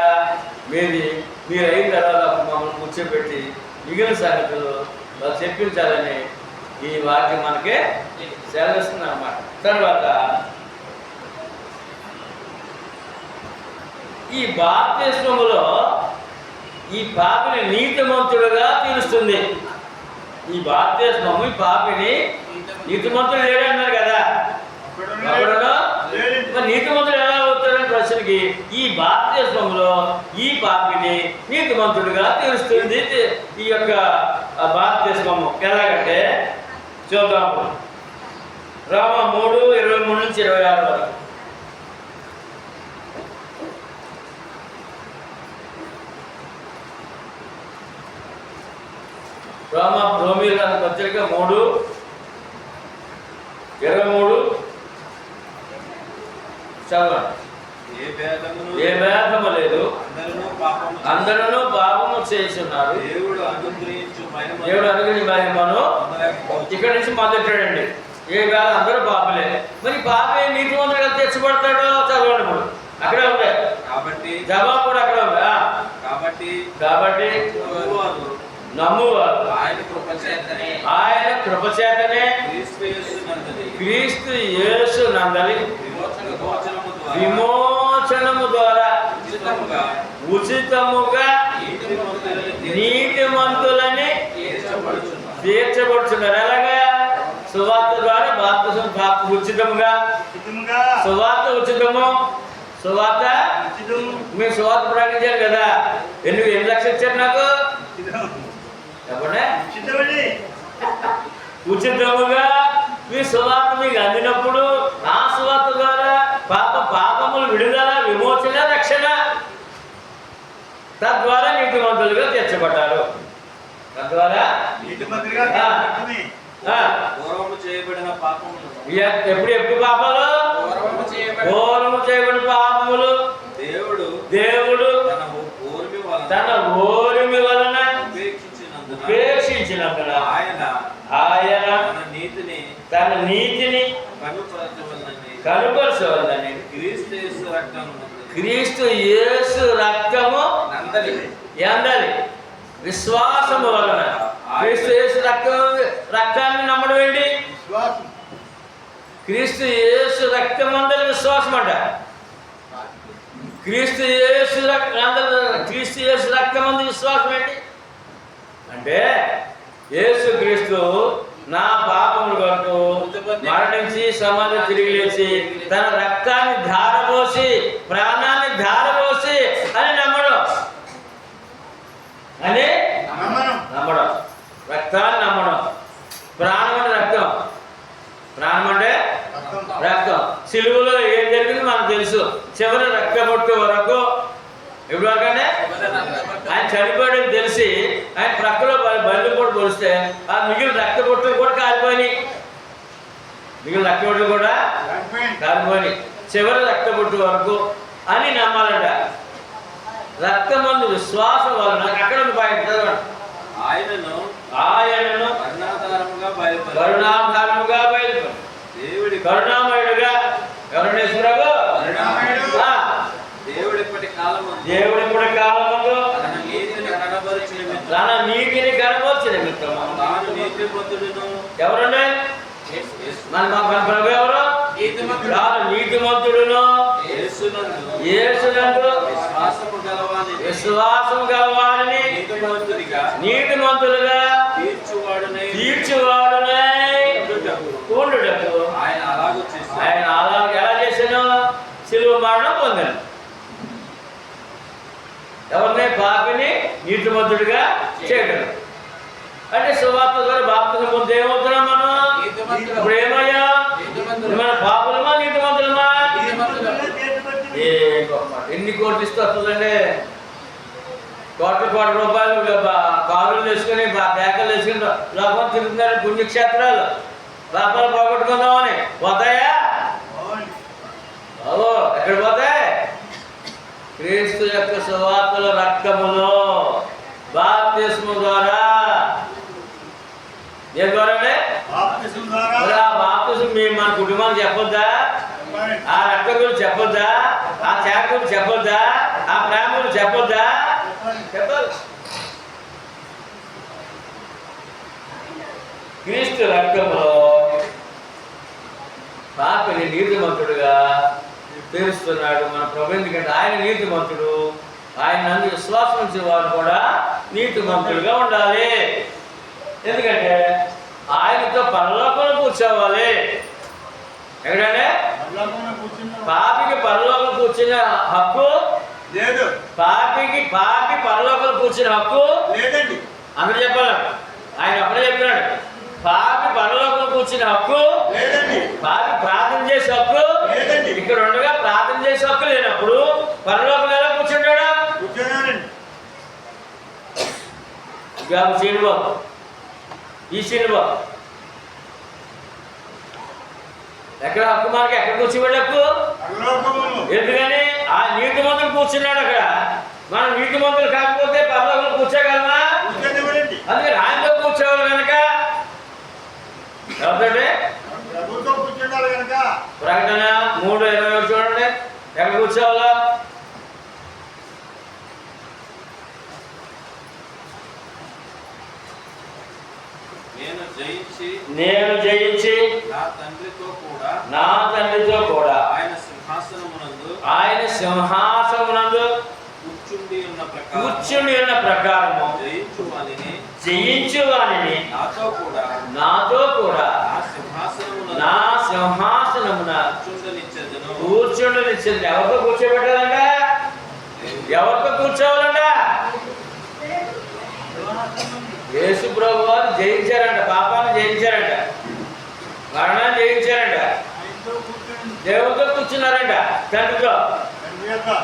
మీది. మీరు అయిన తర్వాత మమ్మల్ని కూర్చోబెట్టి మిగిలిన సంగతులు వాళ్ళు చెప్పించాలని ఈ వాక్యం మనకే సెలవిస్తుంది అన్నమాట. తర్వాత ఈ బాప్తిస్మములో ఈ పాపిని నీతిమంతుడుగా తీరుస్తుంది. ఈ బాప్తిస్మము ఈ పాపిని నీతిమంతుడు లేడన్నారు కదా. మరి నీతిమంతుడు ఎలా అవుతాడని ప్రశ్నకి ఈ బాప్తిస్మములో ఈ పాపిని నీతిమంతుడుగా తీరుస్తుంది. ఈ యొక్క బాప్తిస్మము ఎలాగంటే చూద్దాము. రోమ 3:23 నుంచి 26 వరకు. రోమీయుల పత్రిక 3:23 చదవండి. ఏ భేదము లేదు, అందరూ పాపము చేస్తున్నారు, దేవుడు అనుగ్రహించు మహిమను ఇక్కడి నుంచి మొదలెట్టాడండి. ఏ భేదం, అందరూ పాపలే. మరి పాపే నీతిమంతుడుగా తెచ్చబడతాడో చదవండి. ఇప్పుడు అక్కడే ఉంది కాబట్టి జవాబు కూడా అక్కడే ఉంది. కాబట్టి నమ్మువారు ఆయన కృపచేతనే క్రీస్తు యేసు నందలి విమోచనము ద్వారా ఉచితముగా నీతిమంతులని తీర్చబడుతున్నారు. ఎలాగా? సువార్త ద్వారా బాప్తిస్మం ఉచితముగా. సువార్త ఉచితము. సువార్త మీరు సువార్త ప్రకటించారు కదా. ఎన్ని లక్షలు ఇచ్చారు నాకు? చెప్పండి. ఉచితముగా మీ సువార్త మీకు అందినప్పుడు ఆ సువార్త ద్వారా పాపములు విడుదల, విమోచన, రక్షణ, తద్వారా నీతిమంతులుగా తీర్చబడ్డారు. తద్వారా పూర్వము చేయబడిన పాపములు ఎప్పుడు పాపాలు పూర్వము చేయబడిన పాపములు దేవుడు తన ఓర్మి వలన ఉపేక్షించినందున ఆయన తన నీతిని కనుపరచవలనని క్రీస్తు యేసు రక్తము ఎందలి విశ్వాసము వలన క్రీస్తు యేసు రక్తాన్ని నమ్మడం ఏంటి? క్రీస్తు యేసు రక్తమందలి విశ్వాసం అంట. క్రీస్తు యేసు రక్తమందు విశ్వాసం ఏంటి అంటే యేసు క్రీస్తు నా పాపముల కొరకు మరణించి సమాధి తిరిగి లేచి తన రక్తాన్ని ధారపోసి ప్రాణాన్ని ధారపోసి అని నమ్మడం రక్తాన్ని నమ్మడం. ప్రాణం అంటే రక్తం, ప్రాణం అంటే రక్తం. సిలువలో ఏం జరిగింది మనకు తెలుసు. చివరి రక్త పొట్టు వరకు ఎప్పుడు వరకంటే ఆయన చనిపోయాడని తెలిసి ఆయన ప్రక్కలో బయలు కూడా పొడిస్తే ఆ మిగిలిన రక్త పొట్టులు కూడా కాలిపోయినాయి. చివరి రక్త పొట్టు వరకు అని నమ్మాలంట. రక్తమందు విశ్వాసం వలన అక్కడ ఆయనను కరుణాధారముగా బయలుపడి దేవుడి కరుణామయుడుగా దేవుడిప్పటి కాలమందు తన నీతిని కనబరిచిన మిత్రము ఎవరండి? మన ప్రభు ఎవరు? నీతిమంతుడును యేసునందు విశ్వాసము గలవారిని నీతిమంతులుగా తీర్చువాడునై ఉండుటకు ఆయన అలాగే ఎలా చేశాను? సిలువ మరణం పొందాను. ఎవరిని? పాపిని నీతిమంతుడిగా చేయడం. అంటే సువార్త ద్వారా బాప్తిజం పొందితే ఏమవుతున్నాం మనం? ఇప్పుడు ఏమయ్యా? మన పాపులమా నీతిమంతులమా? ఎన్ని కోట్లు ఇస్తూ వస్తుందండి? కోట్ల రూపాయలు కారులు వేసుకుని బ్యాకలు వేసుకుని లోపల తిరుగుతున్నారు పుణ్యక్షేత్రాలు. పాపాలు పోగొట్టుకుందామని పోతాయా? ఎక్కడ పోతాయి? క్రీస్తు యొక్క సువార్తల రక్తములో బాప్తిస్ము ద్వారా. ఏ ద్వారానే? ఆ బాప్తిస్ము మేము మన కుటుంబానికి చెప్పొద్దా? ఆ రక్తం గురించి చెప్పొద్దా? ఆ త్యాగం గురించి చెప్పొద్దా? ఆ ప్రేమ గురించి చెప్పొద్దా? చెప్పాలి. క్రీస్తు రక్తంలో పాపిని నీతిమంతుడుగా తీరుస్తున్నాడు మన ప్రభు. ఎందుకంటే ఆయన నీతిమంతుడు. ఆయన నందు విశ్వాసం ఉంచే వారు కూడా నీతిమంతులుగా ఉండాలి. ఎందుకంటే ఆయనతో పరలోకంలో కూర్చోవాలి. ఎక్కడంటే పాపికి పరలోకంలో కూర్చునే హక్కు లేదు. పాపి పరలోకంలో కూర్చునే హక్కు లేదండి. అందరూ చెప్పాలి. ఆయన అప్పుడే చెప్తున్నాడు. పాపి పరలోకంలో కూర్చునే హక్కు లేదండి. పాపి ప్రార్థన చేసే హక్కు లేదండి. ఇక్కడ ఉండగా ప్రార్థన చేసే హక్కు లేనప్పుడు పరలోకంలో ఎలా కూర్చుంటాడా? శ్రీనిబాబు ఈ శ్రీనిబాబు ఎక్కడ హక్కు? మనకి ఎక్కడ కూర్చోబడి హక్కు? ఎందుకని ఆ నీతిమంతులు కూర్చున్నాడు అక్కడ. మనం నీతిమంతులు కాకపోతే పరలోకంలో కూర్చోగలమా? అందుకని ఆయనతో కూర్చోవాలి కనుక ప్రకటన 3:21 చూడండి. ఎక్కడ కూర్చోవాలా? నేను జయించి నా తండ్రితో కూడా ఆయన సింహాసనమునందు కూర్చుండి ఉన్న ప్రకారము జయించు వానిని నాతో కూడా నా సింహాసనమున కూర్చుండనిచ్చేది. ఎవరితో కూర్చోబెట్టాలంట? ఎవరితో కూర్చోవాలంట? యేసు ప్రభు వారు జయించారంట. పాపాన్ని జయించారంట. మరణాన్ని జయించారంట. దేవుడితో కూర్చున్నారంట, తండ్రితో.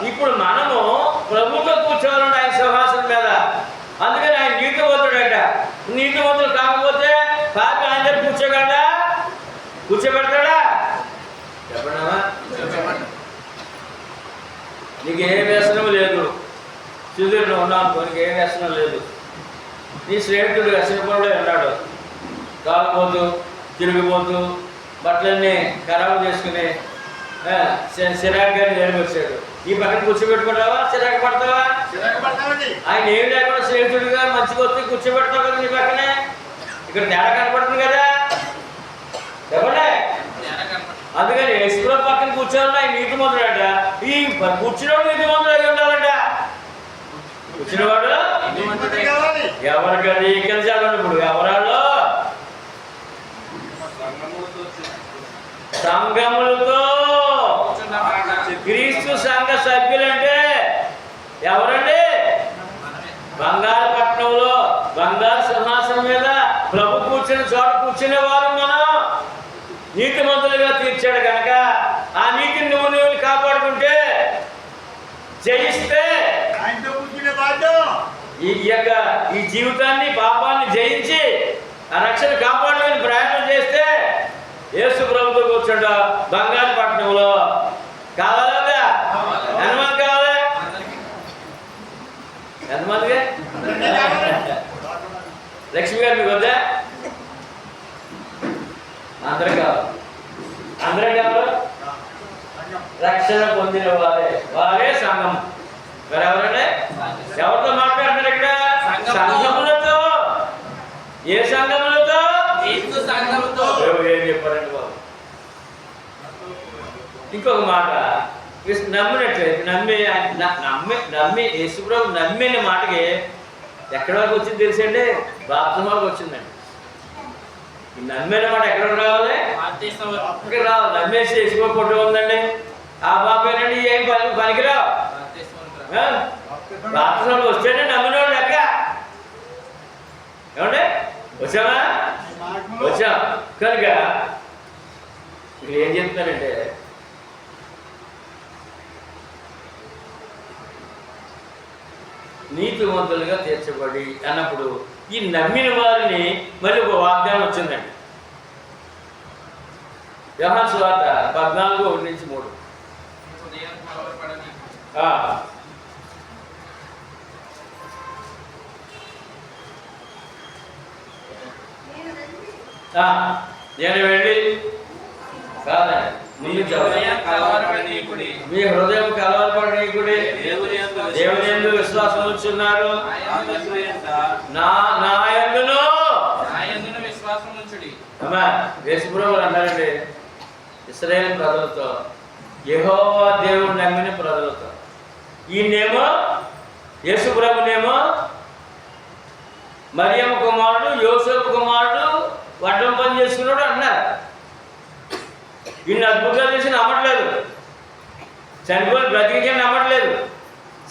ఇప్పుడు మనము ప్రభుతో కూర్చోవాలంట ఆయన సింహాసనం మీద. అందుకని ఆయన నీతిమంతుడంట. నీతిమంతులు కాకపోతే పాపి ఆయన దగ్గర కూర్చోగలడా? కూర్చోబెడతాడా? చెప్పండమ్మా. నీకు ఏ వ్యసనం లేదు, సుధీరుడు ఉన్నావు అనుకో, నీకు ఏ వ్యసనం లేదు. నీ స్నేహితుడు వ్యసనపరుడే ఉన్నాడు, తాగుబోతూ తిరిగిపోతూ బట్టలన్నీ ఖరాబు చేసుకుని చిరాకుగా నిలబెట్టాడు. ఈ పక్కన కూర్చోబెట్టుకుంటావా? చిరాకు పడతావా? ఆయన ఏమి లేకుండా స్నేహితుడిగా మంచిగా వస్తే కూర్చోబెడతావు కదా నీ పక్కనే. ఇక్కడ తేడా కనపడుతుంది కదా, చెప్పండి. అందుకని ఎస్ప్రో పక్కన కూర్చోవాలంటే ఆయన నీతి మంత్రుడట. ఈ కూర్చున్నవాడు నీతి మంత్రుడు అయి ఉండాలంట. కూర్చున్నవాడు ఎవరికది కలిసాడు ఇప్పుడు ఎవరాలో సంఘములతో క్రీస్తు సంఘ సభ్యులంటే ఎవరండి? బంగారు పట్టణంలో బంగారు సింహాసనం మీద ప్రభు కూర్చుని చోట కూర్చునే వారు మనం నీతిమంతులుగా తీర్చాడు కనుక ఆ నీతిని నువ్వు కాపాడుకుంటే జయిస్తే ఈ జీవితాన్ని పాపాన్ని జయించి ఆ రక్షణ కాపాడుకొని ప్రయాణం చేస్తే యేసు ప్రభుతో కూర్చుంటా బంగారు పట్టణంలో. కావాలా? ఎంతమంది కావాలి? ఎంతమందికి? లక్ష్మి గారు మీకు వద్దా? అందరూ కావాలి. అందరూ కావాలి. రక్షణ పొందిన వారే సంఘం. మరి ఎవరండి? ఎవరితో మాట్లాడుతున్నారు ఇక్కడ? సంఘములతో. ఏ సంఘములతో? ఏం చెప్పారండి బాబు? ఇంకొక మాట, నమ్మినట్లయితే నమ్మి యేసుప్రభు నమ్మిన మాటకి ఎక్కడి వరకు వచ్చింది తెలుసండి? బాప్తిస్మాకి వచ్చిందండి. నమ్మిన మాట ఎక్కడ రావాలి? ఇక్కడ రావాలి. నమ్మేసి యేసుప్రభు ఫోటో ఉందండి, ఆ బాబేనండి ఏం పనికిరావు. బాప్తిస్మాకి వస్తేనే నమ్మినోడు లెక్క. ఏమండి? వచ్చామా? వచ్చాం. కనుక ఇక్కడ ఏం చెప్తున్నానంటే, నీతిమంతులుగా తీర్చబడి అన్నప్పుడు ఈ నమ్మిన వారిని మళ్ళీ ఒక వాగ్దానం వచ్చిందండి. యోహాను సువార్త 14:1-3. నేను వెళ్ళి కాదండి ముందు మీ హృదయం కలవరపడనీకుడి, దేవుని యందు విశ్వాసం ఉంచున్నారు, నా యందును విశ్వాసం ఉంచుడి. అమ్మా యేసుప్రభువు అంటారండి ఇశ్రాయేలు ప్రజలతో, యెహోవా దేవుడు నమ్మిన ప్రజలతో. ఈయనేమో యేసుప్రభునేమో మరియమ్మ కుమారుడు యోసేపు కుమారుడు వడ్డం పని చేసుకున్నాడు అన్నారు. ఇన్ని అద్భుతాలు చేసి నమ్మట్లేదు, చనిపోయి బ్రతికించే నమ్మట్లేదు,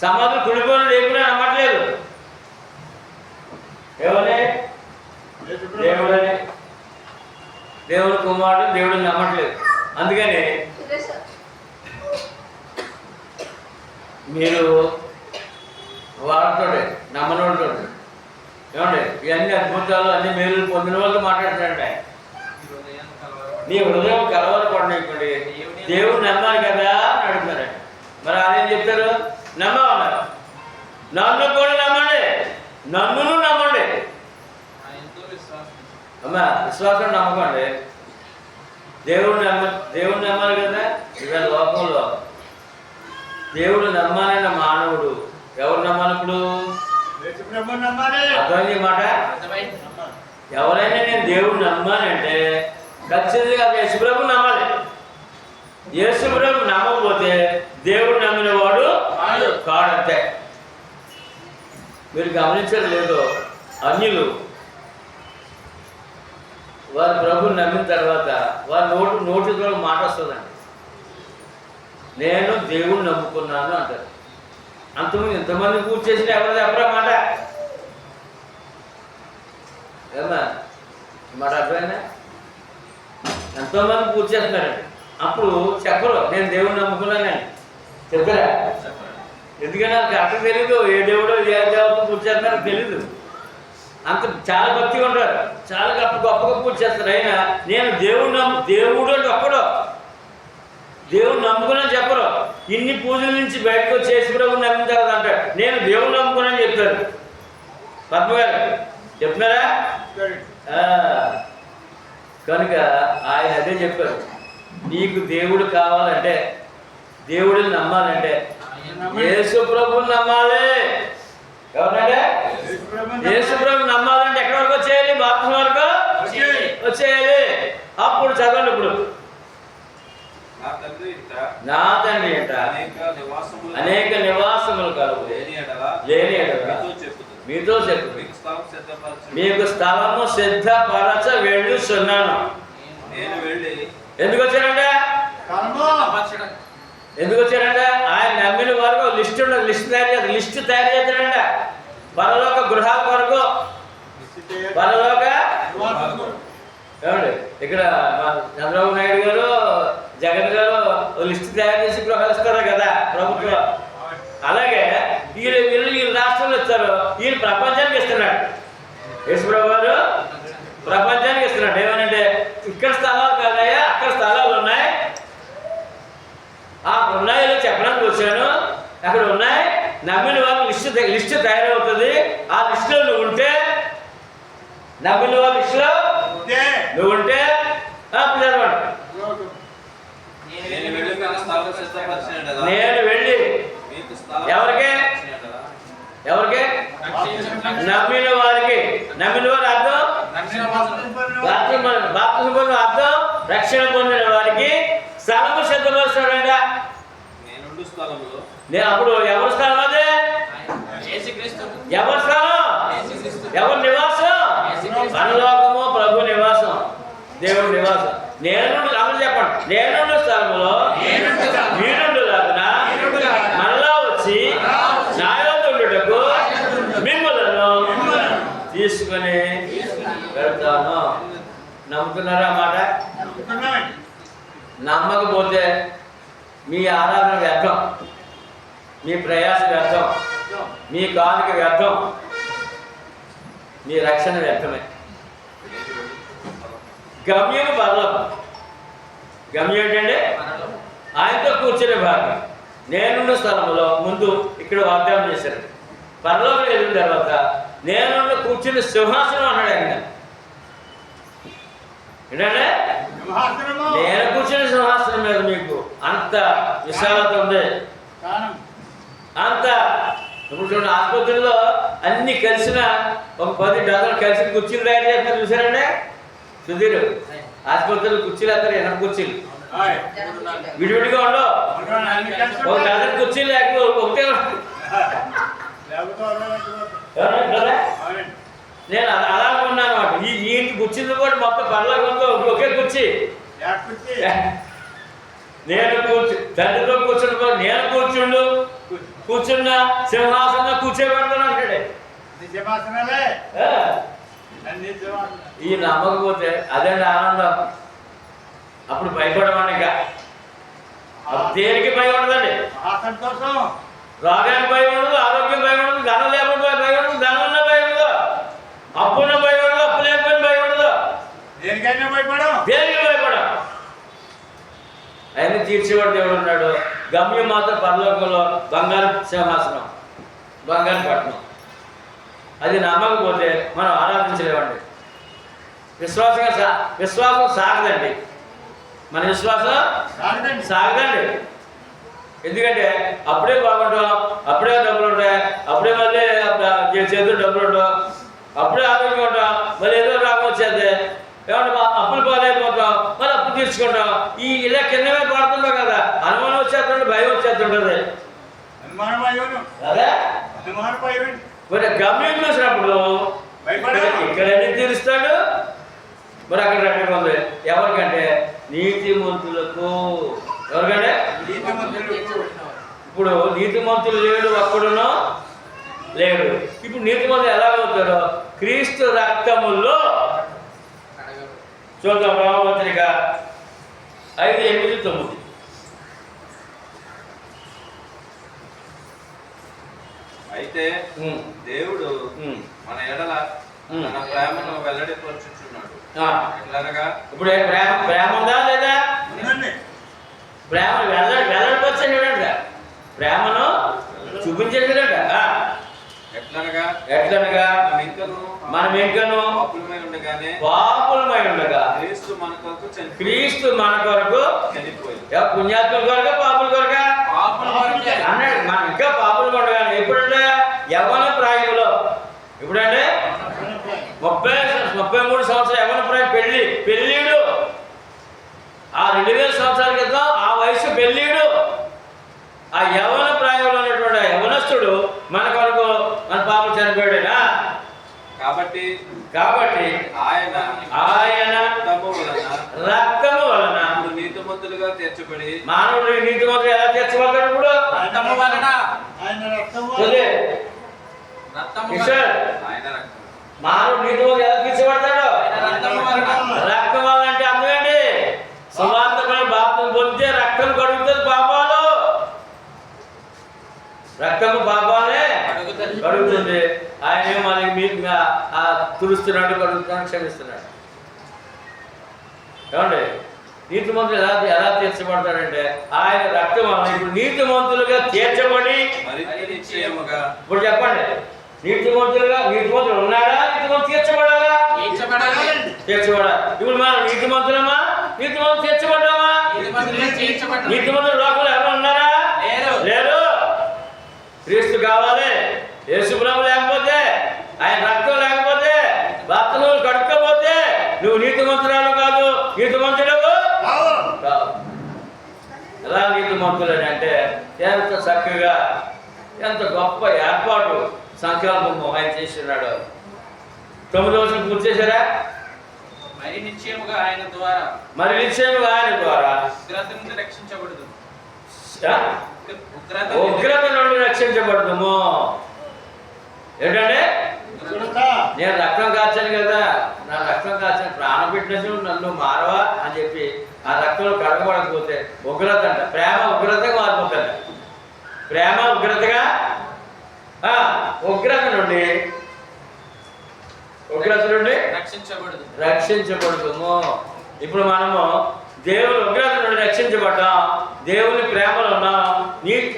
సమాధులు కుడిపోయిన లేకుండా నమ్మట్లేదు. ఎవరే? దేవుడని, దేవుడు కుమారుడు దేవుడిని నమ్మట్లేదు. అందుకని మీరు వాడితోడే నమ్మనోడితో ఏమండి ఇవన్నీ అద్భుతాలు అన్ని మేలు పొందిన వాళ్ళు మాట్లాడుతున్నాడు. నీ హృదయం కలవరపడనివ్వండి, దేవుడు నమ్మాలి కదా అని అడుగుతున్నారండి. మరి అదేం చెప్తారు? నమ్మమన్నారు. నన్ను కూడా నమ్మండి, నన్నును నమ్మండి. అమ్మా విశ్వాసం నమ్మకండి. దేవుడు నమ్మాలి కదా. ఇవాళ లోకంలో దేవుడు నమ్మాలన్న మానవుడు ఎవరు నమ్మాలి? ఇప్పుడు అర్థమైంది మాట. ఎవరైనా నేను దేవుడు నమ్మానంటే ఖచ్చితంగా యేసుప్రభు నమ్మాలి. యేసుప్రభు నమ్మకపోతే దేవుడు నమ్మిన వాడు కాడంతే. మీరు గమనించడం లేదో, అన్యులు వారు ప్రభుని నమ్మిన తర్వాత వారి నోటితో మాట వస్తుందండి, నేను దేవుడిని నమ్ముకున్నాను అంటారు. అంతమంది ఇంతమంది పూజ చేసిన ఎవరు చెప్పరా మాట? ఏమన్నా మాట అర్థమైనా? ఎంతోమంది పూజ చేస్తున్నారండి, అప్పుడు చెప్పరు నేను దేవుడిని నమ్ముకున్నానండి. చెప్పరా? ఎందుకంటే వాళ్ళకి అర్థం తెలీదు. ఏ దేవుడో ఏ దేవత పూజ చేస్తున్నారో తెలీదు. అంత చాలా భక్తిగా ఉంటారు, చాలా గొప్పగా పూజ చేస్తారు. అయినా నేను దేవుడు అంటే ఒక్కడు, దేవుడు నమ్ముకుని చెప్పరు. ఇన్ని పూజల నుంచి బయటకు వచ్చి యేసుప్రభుని నమ్మిన తర్వాత అంటాడు నేను దేవుడు నమ్ముకుని చెప్తారు. పద్మ గారు చెప్తున్నారా? కనుక ఆయన అదే చెప్పారు, నీకు దేవుడు కావాలంటే, దేవుడిని నమ్మాలంటే యేసుప్రభుని నమ్మాలి. ఎవరంటే యేసుప్రభుని నమ్మాలంటే ఎక్కడి వరకు వచ్చేయాలి? బాప్తిసం వరకు వచ్చేయాలి. అప్పుడు చదవండి. ఇప్పుడు నా తండ్రి ఇంట అనేక నివాసములు కలవు, లేని ఎడల మీతో చెప్పు మీకు స్థలము సిద్ధపరచ వెళ్ళుచున్నాను. ఎందుకు వచ్చారంటే ఆయన నమ్మిన వరకు లిస్ట్ తయారు చేస్తాడంట. పరలోక గృహాల వరకు, పరలోక ఏమండి ఇక్కడ చంద్రబాబు నాయుడు గారు, జగన్ గారు లిస్ట్ తయారు చేసి గృహాలు ఇస్తారు కదా ప్రభుత్వం. అలాగే వీళ్ళు రాష్ట్రంలో ఇస్తారు, వీళ్ళు ప్రపంచానికి ఇస్తున్నాడు. యేసుప్రభు గారు ప్రపంచానికి ఇస్తున్నాడు. ఏమనంటే ఇక్కడ స్థలాలు కాదయ్యా, అక్కడ స్థలాలు ఉన్నాయి, ఆ ఉన్నాయో చెప్పడానికి వచ్చాను, అక్కడ ఉన్నాయి. నమ్మిన వాళ్ళు లిస్ట్ తయారవుతుంది. ఆ లిస్టులో నువ్వు ఉంటే, నమ్మిన వాళ్ళ లిస్టులో నువ్వు ఉంటే అప్పుడు చదవండి. నేను వెళ్ళి ఎవరికి నమ్మిన వారికి, నమ్మిన వారి అర్థం బాప్తిసం పొందిన అర్థం రక్షణ పొందిన వారికి స్థలము సిద్ధపరుస్తాడంట. అప్పుడు ఎవరి స్థలం? అదే ఎవరి స్థలం? ఎవరి నివాసం? పరలోకము ప్రభు నివాసం, దేవుడి నివాసం. నేను అమలు చెప్పండి, నేనుండు స్థలంలో మీరుండు లాగున మరలా వచ్చి నా యొద్ద ఉండుటకు మిమ్మలను తీసుకొని వెళ్తాను. నమ్ముతున్నారా మాట? నమ్మకపోతే మీ ఆరాధన వ్యర్థం, మీ ప్రయాస వ్యర్థం, మీ కానుక వ్యర్థం, మీ రక్షణ వ్యర్థమే. గమ్యం పరలోకం. గమ్యం ఏంటంటే ఆయనతో కూర్చునే భాగం. నేనున్న స్థలంలో ముందు ఇక్కడ వాగ్దానం చేశారు. పరలోకం వెళ్ళిన తర్వాత నేనున్న కూర్చుని సింహాసనం అన్నాడు ఆయన. ఏంటంటే నేను కూర్చుని సింహాసనం మీద మీకు అంత విశాలత ఉంది. అంత ఇప్పుడు చూడండి, ఆసుపత్రిలో అన్ని కలిసిన ఒక 10 డజన్ కలిసి కుర్చీలు తయారు చేస్తున్నారు చూసారండి. సుధీర్ ఆసుపత్రిలో కుర్చీలు వేస్తారు, 8 కుర్చీలు విడివిడిగా ఉండవు. ఒక డజన్ కుర్చీలు లేకపోతే ఒకటే. నేను అలా అనుకున్నాను అనమాట. ఈ ఇంటి కుర్చీలు కూడా మొత్తం పర్లాగా ఒకే కుర్చీ. నేను తండ్రితో కూర్చుని నేను కూర్చున్న సింహాసనం కూర్చోబెడతాను అంటాడే. ఈ నమ్మకపోతే అదే ఆనందం. అప్పుడు భయపడమని ఇంకా దేనికి భయం ఉండదండి. రోగానికి భయం ఉండదు, ఆరోగ్యం భయం ఉండదు, ధనం లేకుండా భయం ఉండదు, ధనం ఉన్న భయం ఉండదు, అప్పున్న భయం ఉండదు, అప్పు లేకపోయిన భయం ఉండదు. దేనికి భయపడం? ఆయన తీర్చేవాడు దేవుడు ఉన్నాడు. గమ్యం మాత్రం పరలోకంలో బంగారు సింహాసనం, బంగారు పట్టణం. అది నమ్మకపోతే మనం ఆరాధించలేమండి. విశ్వాసం సాగదండి. మన విశ్వాసం సాగదండి. ఎందుకంటే అప్పుడే బాగుంటాం, అప్పుడే డబ్బులు ఉంటాయి, అప్పుడే మళ్ళీ చేతులు డబ్బులు ఉంటాం, అప్పుడే ఆరోగ్యం ఉంటాం, మళ్ళీ ఏదో రాగం వచ్చేది, ఏమన్నా అప్పులు పాలైపోతాం, మళ్ళీ అప్పు తీర్చుకుంటాం. ఇలా కిందమే పడుతుంటాం కదా, అనుమానం వచ్చేస్తుంటే భయం వచ్చేస్తుంటది. అదే మరి గమ్యం చూసినప్పుడు ఇక్కడ ఎన్ని తీరుస్తాడు, మరి అక్కడ రకంగా ఉంది. ఎవరికంటే నీతిమంతులకు. ఎవరికంటే ఇప్పుడు నీతిమంతులు లేడు, ఒక్కడునో లేడు. ఇప్పుడు నీతిమంతులు ఎలా అవుతారో క్రీస్తు రక్తముల్లో. చూద్దాం రోమపత్రిక 5:8-9. అయితే దేవుడు మన ఎడల తన ప్రేమను వెల్లడిపరుచుచున్నాడు. ఎట్లనగా ఇప్పుడు ప్రేమ ప్రేమ ఉందా లేదా? ప్రేమ వెల్లడిపరచండి, ప్రేమను చూపించేటంట. ఎట్లనగా మనం ఇంకను పాపులమై ఉండగా క్రీస్తు మన కొరకు పుణ్యాత్ముల కొరక పాపుల కొరక అన్నాడు. మనం ఇంకా పాపులు ఉండగా ఎప్పుడంటే యవ్వన ప్రాయంలో, ఇప్పుడంటే 33 సంవత్సరాలు యవ్వన ప్రాయం, పెళ్ళిడు. ఆ 2000 సంవత్సరాల క్రితం ఆ వయసు పెళ్ళిడు. ఆ యవ్వన ప్రాయంలో ఉన్నటువంటి యవ్వనస్తుడు మన కొరకు మన పాపం చనిపోయాడునా. కాబట్టి ఆయన రక్తము వలన నీతిమంతులుగా తీర్చబడి, మానవుడు నీతిమంతులు ఎలా తీర్చబడతాడు? ఇప్పుడు మానవుడు నీతిమంతులు ఎలా తీర్చబడతాడు? రక్తం వలన అంటే అర్థమేంటి? సువార్తపై బాప్తిసం పొందితే రక్తం కడుగుతుంది పాపాలు. రక్తము పాపాలే కడుగుతుంది. ఆయన మనకి మీకు తుడుస్తున్నాడు, కడుగుతున్నాడు, క్షమిస్తున్నాడు. ఏమండి? నీతిమంతులు ఎలా తీర్చబడతాడంటే ఆయన రక్తం వలన. ఇప్పుడు నీతిమంతులుగా తీర్చబడి, ఇప్పుడు చెప్పండి, నీతిమంతులు ఉన్నాడా? నీతిమంతులు తీర్చబడాలా? తీర్చబడాలి. ఇప్పుడు మనం నీతిమంతులమా? నీతిమంతులు తీర్చబడ్డామా? నీతిమంతులు లోకంలో ఎవరు ఉన్నారా? లేరు. క్రీస్తు కావాలి. యేసు ప్రభు లేకపోతే, ఆయన రక్తం లేకపోతే, బాప్తిసం కడుక్కోపోతే నువ్వు నీతిమంతురాలు కాదు, నీతిమంతుడు కాదు. ఎలా నీతిమంతులు అంటే ఎంత చక్కగా, ఎంత గొప్ప ఏర్పాటు, సంకల్పం ఆయన చేస్తున్నాడు. 9వ వచనం పూర్తి చేశారా? మరి నిశ్చయముగా ఆయన ద్వారా ఉగ్రత నుండి రక్షించబడము. ఏంటంటే నేను రక్తం కాచాను కదా, నా రక్తం కాచాను, ప్రాణం పెట్టినట్టు నన్ను మారవా అని చెప్పి ఆ రక్తంలో కడగబడకపోతే ఉగ్రత అంట. ప్రేమ ఉగ్రతగా మారిపోతుంది. ప్రేమ ఉగ్రతగా ఉగ్రత నుండి రక్షించబడము. ఇప్పుడు మనము దేవుని ఉగ్రత నుండి రక్షించబడ్డాం, దేవుని ప్రేమలో ఉన్నాం,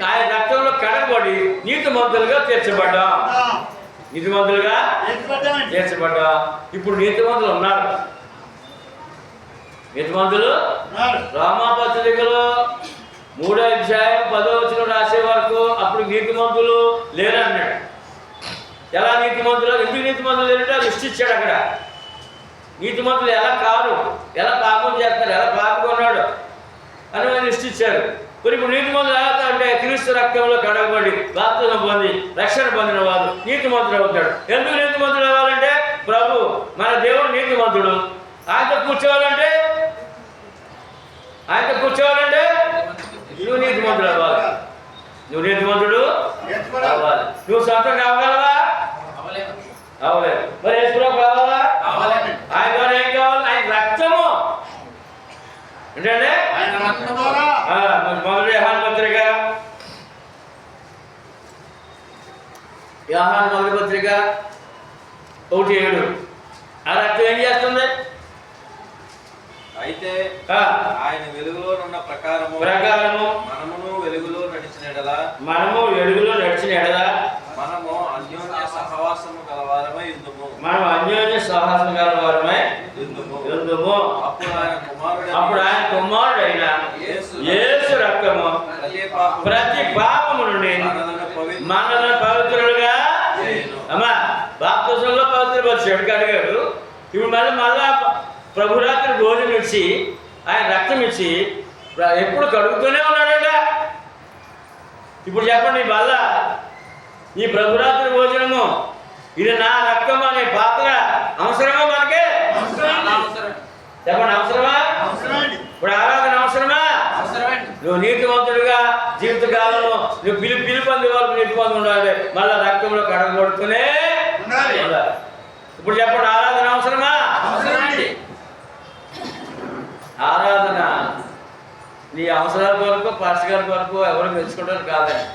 ఆయన రక్తంలో కడగబడి నీతిమంతులుగా తీర్చబడ్డాం. ఇప్పుడు నీతిమంతులు ఉన్నారు. నీతిమంతులు రోమాపత్రికలో 3వ అధ్యాయం 10వ వచనం రాసే వరకు అప్పుడు నీతిమంతులు లేరన్నాడు. ఎలా నీతిమంతులు? ఎందుకు నీతిమంతులు లేరంటే లిస్ట్ ఇచ్చాడు అక్కడ. నీతిమంతులు ఎలా కారు, ఎలా పాపం చేస్తారు, ఎలా పాపం కొన్నాడు అని లిస్ట్ ఇచ్చారు. మరి ఇప్పుడు నీతిమంతులు ఎలా అంటే క్రీస్తు రక్తంలో కడగబడి బాప్తిసం పొంది రక్షణ పొందిన వాడు నీతిమంతుడు అవుతాడు. ఎందుకు నీతిమంతుడు అవ్వాలంటే ప్రభు మన దేవుడు నీతిమంతుడు. ఆయనతో కూర్చోవాలంటే నువ్వు నీతిమంతుడు అవ్వాలి. నువ్వు నీతిమంతుడు అవ్వాలి. నువ్వు సొంతం కావాలవా? అవ్వలేదు. మరి యేసుప్రభు కావాలా? ఆయన ద్వారా ఏం కావాలి? ఆయన రక్తము. ఏంటంటే మొదటి యోహాను పత్రిక 1:7 ఆ రక్తం ఏం చేస్తుంది? అయితే ఆయన వెలుగులో ఉన్న ప్రకారము మనము వెలుగులో నడిచిన ఎడల మనము అన్యోన్య సహవాసము గలవారమై ఉందుము. అప్పుడు ఆయన కుమారుడైన యేసు రక్తము ప్రతి పాపము నుండి మనల్ని పవిత్రులుగా అమ్మా బాప్తిసంలో పవిత్రపరిచాడు, అడిగాడు. ఇప్పుడు మళ్ళా ప్రభురాత్రి భోజనం ఇచ్చి ఆయన రక్తం ఇచ్చి ఎప్పుడు కడుగుతూనే ఉన్నాడట. ఇప్పుడు చెప్పండి, మళ్ళా ఈ ప్రభురాత్రి భోజనము ఇది నా రక్తం అనే పాత్ర అవసరమా? మనకే చెప్పండి, అవసరమా? ఇప్పుడు ఆరాధన అవసరమా? నువ్వు నీతివంతుడిగా జీవితకాలంలో నువ్వు పిలుపొంది వరకు నీతివంతుడు ఉండాలి. మళ్ళా రక్తంలో కడగబడుతూనే ఉండాలి. ఇప్పుడు చెప్పండి, ఆరాధన అవసరమా? ఆరాధన నీ అవసరాల కొరకు, పాస్టర్ గారి కొరకు ఎవరు మెచ్చుకోవడానికి కాదండి.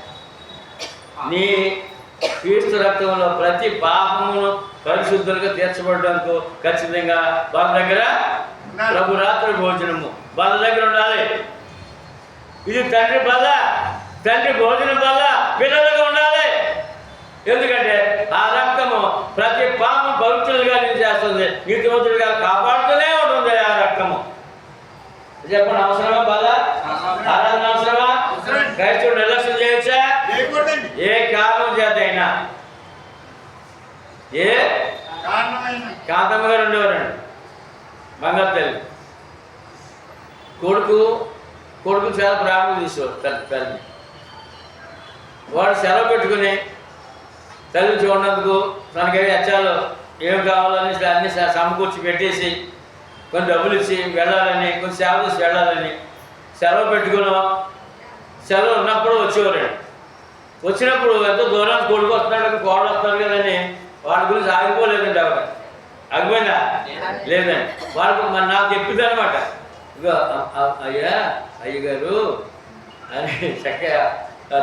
క్రీస్తు రక్తంలో ప్రతి పాపమును పరిశుద్ధులుగా తీర్చబడడానికి ఖచ్చితంగా వాళ్ళ దగ్గర ప్రభు రాత్రి భోజనము వాళ్ళ దగ్గర ఉండాలి. ఇది తండ్రి బల్ల, తండ్రి భోజనం బల్ల పిల్లలుగా ఉండాలి. ఎందుకంటే ఆ రక్తము ప్రతి పాపం పవిత్రులుగా నేను చేస్తుంది, నీతిమంతులుగా కాపాడుతూనే ఉంటుంది ఆ రక్తము. చెప్పండి, అవసరమా బాధ? ఆరాధన అవసరమా? క్రైస్తవుడు నిర్లక్ష్యం చేయొచ్చా? ఏ కారణం చేత అయినా. ఏ కాంతమ్మ గారు ఉండేవారండి, బంగారు తల్లి. కొడుకు చాలా ప్రాణం తీసేవాడు తల్లి. వాడు సెలవు పెట్టుకుని తల్లి చూడనందుకు తనకి అచ్చాలు ఏం కావాలని అన్ని సమకూర్చి పెట్టేసి కొన్ని డబ్బులు ఇచ్చి వెళ్ళాలని, కొంచెం సేవ చేసి వెళ్ళాలని సెలవు పెట్టుకున్నాం. సెలవు ఉన్నప్పుడు వచ్చేవారండి. వచ్చినప్పుడు ఎంతో దూరానికి కొడుకు వస్తున్నాడు, కోడలు వస్తున్నారు కదని వాడి గురించి ఆగిపోలేదండి. ఆవిడ ఆగిపోయిందా? లేదండి. వాళ్ళకు మన నాకు చెప్పింది అనమాట, ఇగో అయ్యగారు అని చక్కగా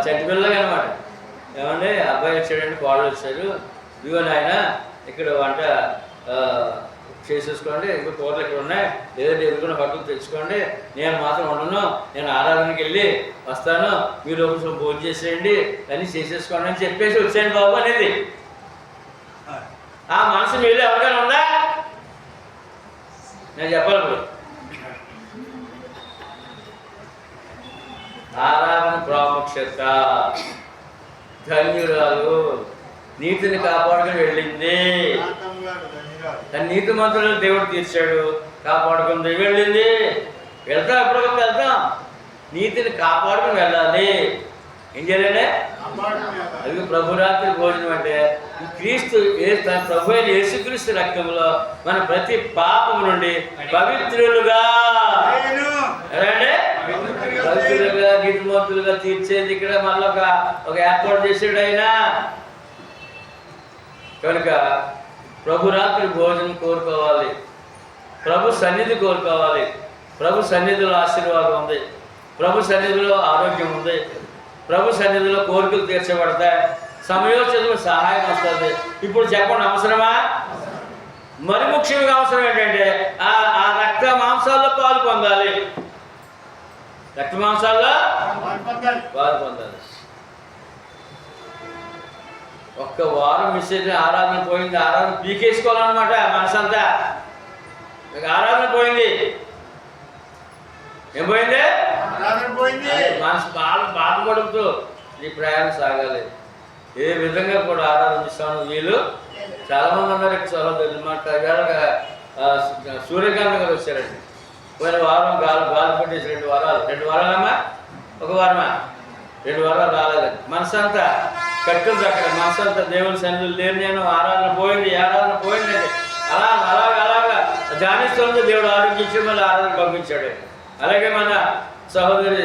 చెట్టు పిల్లగా అనమాట. ఏమంటే అబ్బాయి వచ్చాడండి, కోడలు వచ్చారు, ఇదిగో నాయన ఇక్కడ వంట చేసేసుకోండి, ఇంకో కూరలు ఇక్కడ ఉన్నాయి, లేదంటే ఎదుర్కొన్న పక్కకు తెచ్చుకోండి, నేను మాత్రం ఉండను, నేను ఆరాధనకి వెళ్ళి వస్తాను, మీరు ఒకసారి భోజనం చేసేయండి అని చేసేసుకోండి అని చెప్పేసి వచ్చాను బాబు అనేది. ఆ మనసు మీరు ఎవరికైనా ఉందా? నేను చెప్పాలి ఇప్పుడు. ఆరాధన ప్రాముఖ్యత. ధన్యురాలు నీతిని కాపాడుకుని వెళ్ళింది. తన నీతి మంత్రులను దేవుడు తీర్చాడు, కాపాడుకుంది, వెళ్ళింది. వెళ్తాం, ఎప్పటికప్పుడు వెళ్తాం. నీతిని కాపాడుకుని వెళ్ళాలి. ఏం చేయాలంటే అది ప్రభురాత్రి భోజనం అంటే క్రీస్తు ప్రభు అయిన యేసుక్రీస్తు రక్తంలో మన ప్రతి పాపం నుండి పవిత్రులుగా పవిత్రులుగా నీతిమంతులుగా తీర్చేది ఇక్కడ మళ్ళీ ఒక ఏర్పాటు చేసాడు ఆయన. కనుక ప్రభురాత్రి భోజనం కోరుకోవాలి, ప్రభు సన్నిధి కోరుకోవాలి. ప్రభు సన్నిధిలో ఆశీర్వాదం ఉంది, ప్రభు సన్నిధిలో ఆరోగ్యం ఉంది, ప్రభు సన్నిధిలో కోరికలు తీర్చబడతాయి, సమయోచితమైన సహాయం వస్తుంది. ఇప్పుడు చెప్పండి, అవసరమా? మరి ముఖ్యంగా అవసరం ఏంటంటే ఆ రక్త మాంసాల్లో పాలు పొందాలి. రక్త మాంసాల్లో పాలు పొందాలి. ఒక్క వారం మిస్ అయితే ఆరాధన పోయింది, ఆరాధన పీకేసుకోవాలన్నమాట మనసంతా. ఆరాధన పోయింది. ఏం పోయింది? మనసు బాధపడుతూ నీ ప్రయాణం సాగాలి. ఏ విధంగా కూడా ఆరాధన ఇస్తాను. వీళ్ళు చాలామంది ఉన్నారు ఇక్కడ సహోదరులు. మాట సూర్యకాంత్ గారు వచ్చారండి. పోయిన వారం గాలి పట్టేసి 2 వారాలమ్మా, 1 వారమా, 2 వారాలు రాలేదండి. మనసంతా కట్టుకుంది అక్కడ. మనసంతా దేవుని సన్నిధులు లేరు. నేను ఆరాధన పోయింది అంటే అలాగా ధ్యానిస్తుంది. దేవుడు ఆరోగ్యించి మళ్ళీ ఆరాధన పంపించాడు. అలాగే మన సహోదరి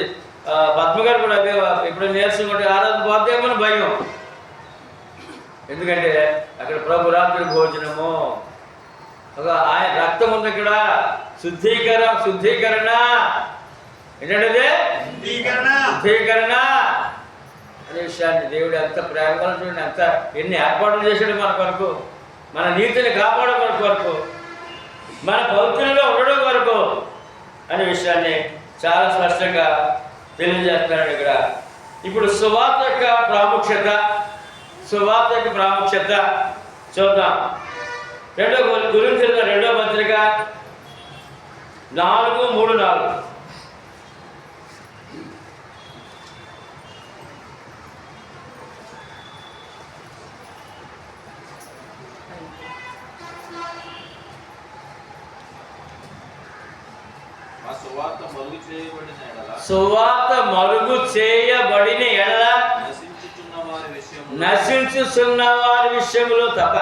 పద్మగారు కూడా అదే, ఇప్పుడు నీరసం ఉంటే ఆరాధన పోతేమని భయం. ఎందుకంటే అక్కడ ప్రభు రాత్రి భోజనము, ఆయన రక్తం ఉంది ఇక్కడ. శుద్ధీకరణ ఏంటంటే శుద్ధీకరణ అనే విషయాన్ని దేవుడు ఎంత ప్రేమగా చూడండి, ఎంత ఎన్ని ఏర్పాట్లు చేశాడు మన కొరకు, మన నీతిని కాపాడడం కొరకు, మన పవిత్రంగా ఉండడం కొరకు అనే విషయాన్ని చాలా స్పష్టంగా తెలియజేస్తున్నాడు ఇక్కడ. ఇప్పుడు సువార్త యొక్క ప్రాముఖ్యత చూద్దాం. 2 కొరింథీయుల 2వ పత్రిక 4:3-4. సువార్త మరుగు చేయబడిన ఎడల నశించుచున్న వారి విషయంలో తప్ప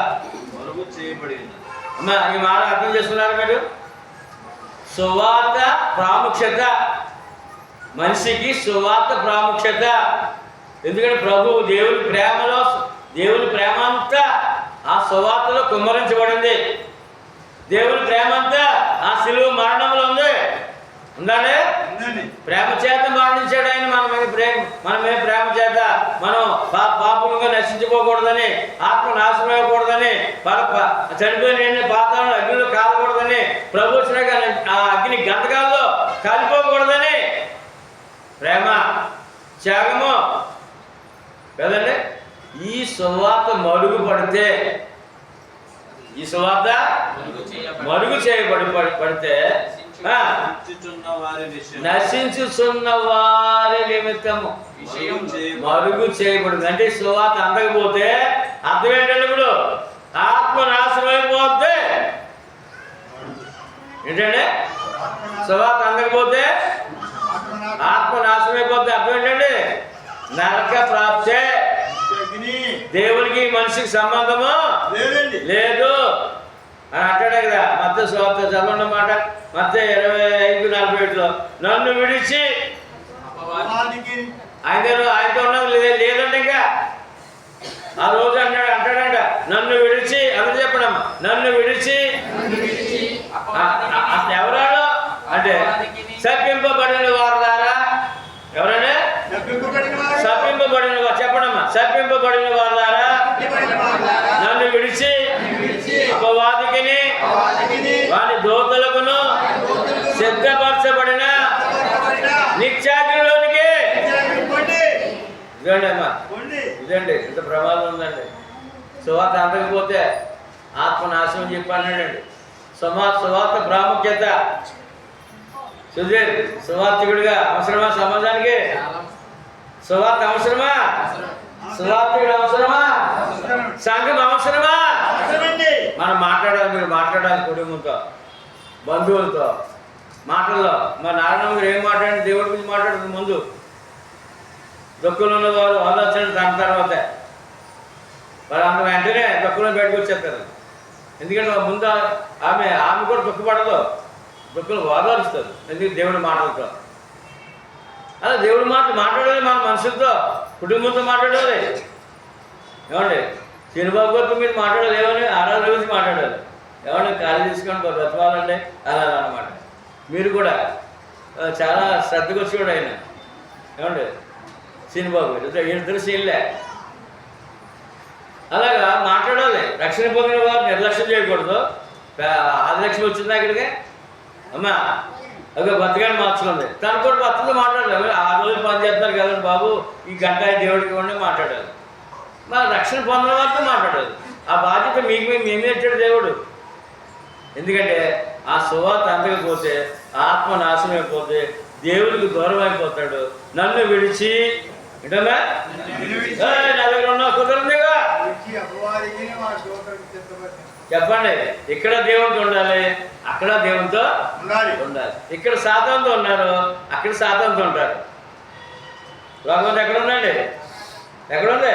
మరుగు చేయబడిన. ఈ మాట అర్థం చేస్తున్నారు మీరు? సువార్త ప్రాముఖ్యత, మనిషికి సువార్త ప్రాముఖ్యత. ఎందుకంటే ప్రభు దేవుని ప్రేమ అంతా ఆ సువార్తలో కుమ్మరించబడింది. దేవుని ప్రేమ అంతా ఆ శిలువ మరణంలో ఉంది. ఉందండి? ప్రేమ చేత మరణించాడు ఆయన మనమే ప్రేమ చేత మనం పాపులుగా నశించుకోకూడదని, ఆత్మ నాశనం అవ్వకూడదని, చనిపోయిన పాతాలను అగ్నిలో కాలకూడదని, ప్రభు ఆ అగ్ని గంటకాల్లో కాలిపోకూడదని ప్రేమ త్యాగము కదండి. ఈ సువార్త మరుగు పడితే, ఈ సువార్త మరుగు పడితే నశించుచున్న వారి నిమిత్తము మరుగు చేయబడింది. అంటే సువార్త అందకపోతే అర్థం ఏంటంటే ఇప్పుడు ఆత్మ నాశనం అయిపోతే ఏంటంటే సువార్త అందకపోతే ఆత్మ నాశనం అయిపోతే అర్థం ఏంటండి నరక ప్రాప్తే, దేవునికి మనిషికి సంబంధము లేదు అని అంటాడే కదా. మత్తే సువార్త చదవండి మాట, మత్తే 25:47 నన్ను విడిచి ఆయనతో ఉన్నది లేదండి. ఇంకా ఆ రోజు అంటాడంట నన్ను విడిచి, అందరూ చెప్పడమ్మా, నన్ను విడిచి ఎవరాడు అంటే శపింపబడిన వారు ద్వారా, ఎవరంటే శపింపబడిన వారు, చెప్పడమ్మా, శపింపబడిన వారు ద్వారా నన్ను విడిచి అపవాదికిని వాని దూతలకును సిద్ధపరచబడిన నిత్యాగ్నిలోనికి. ఇదండి అమ్మా, ఇదండి ఇంత ప్రమాదం ఉందండి. సువార్త అందకపోతే ఆత్మ నాశనం చెప్పన్నాడండి. సువార్త ప్రాముఖ్యత, సుధీర్ సువార్తికుడిగా అవసరమా సమాజానికి? సువార్త అవసరమా? సువార్తికుడు అవసరమా? సంఘం అవసరమా? మనం మాట్లాడాలి, మీరు మాట్లాడాలి కుటుంబంతో, బంధువులతో, మాటల్లో. మా నారాయణ గారు ఏం మాట్లాడి దేవుడి గురించి మాట్లాడుతుంది ముందు, దుఃఖంలో ఉన్నవారు ఆలోచన దాని తర్వాతే వాళ్ళు అంత వెంటనే దుఃఖంలో బయటకు వచ్చేస్తారు. ఎందుకంటే ముందు ఆమె కూడా దుఃఖపడదు, దుఃఖం ఓదారుస్తారు. ఎందుకంటే దేవుడి మాటలతో. అలా దేవుడి మాట్లాడాలి, మన మనుషులతో, కుటుంబంతో మాట్లాడాలి. ఏమండి చిరుబాబు గారితో మీరు మాట్లాడాలి, ఏమని ఆరాధన గురించి మాట్లాడాలి, ఏమన్నా ఖాళీ తీసుకొని బ్రతవాలండి అలా అన్నమాట. మీరు కూడా చాలా శ్రద్ధకు వచ్చి కూడా ఆయన ఏమండి చిరుబాబు గారు ఇద్దరు సీన్లే అలాగా మాట్లాడాలి. రక్షణ పొందిన వారు నిర్లక్ష్యం చేయకూడదు. ఆదిలక్ష్మి వచ్చిందా ఇక్కడికి? అమ్మా అదే బతకాన్ని మార్చుకుంది, తను కూడా భర్తతో మాట్లాడాలి. ఆ రోజు పని చేస్తున్నారు కదండి బాబు, ఈ గంట దేవుడికి ఇవ్వండి మాట్లాడాలి. మా రక్షణ పొందిన వారితో మాట్లాడాలి. ఆ బాధ్యత మేమే ఇచ్చాడు దేవుడు. ఎందుకంటే ఆ సువార్త అందకపోతే ఆత్మ నాశనం అయిపోతే దేవుడికి దూరం అయిపోతాడు. నన్ను విడిచి ఏంటన్నా నా దగ్గర ఉన్న కుదరందిగా చెప్పండి. ఇక్కడ దేవుడితో ఉండాలి, అక్కడ దేవునితో ఉండాలి. ఇక్కడ సాతానుతో ఉన్నారు, అక్కడ సాతానుతో ఉంటారు. లోకం ఎక్కడ ఉందండి? ఎక్కడుంది?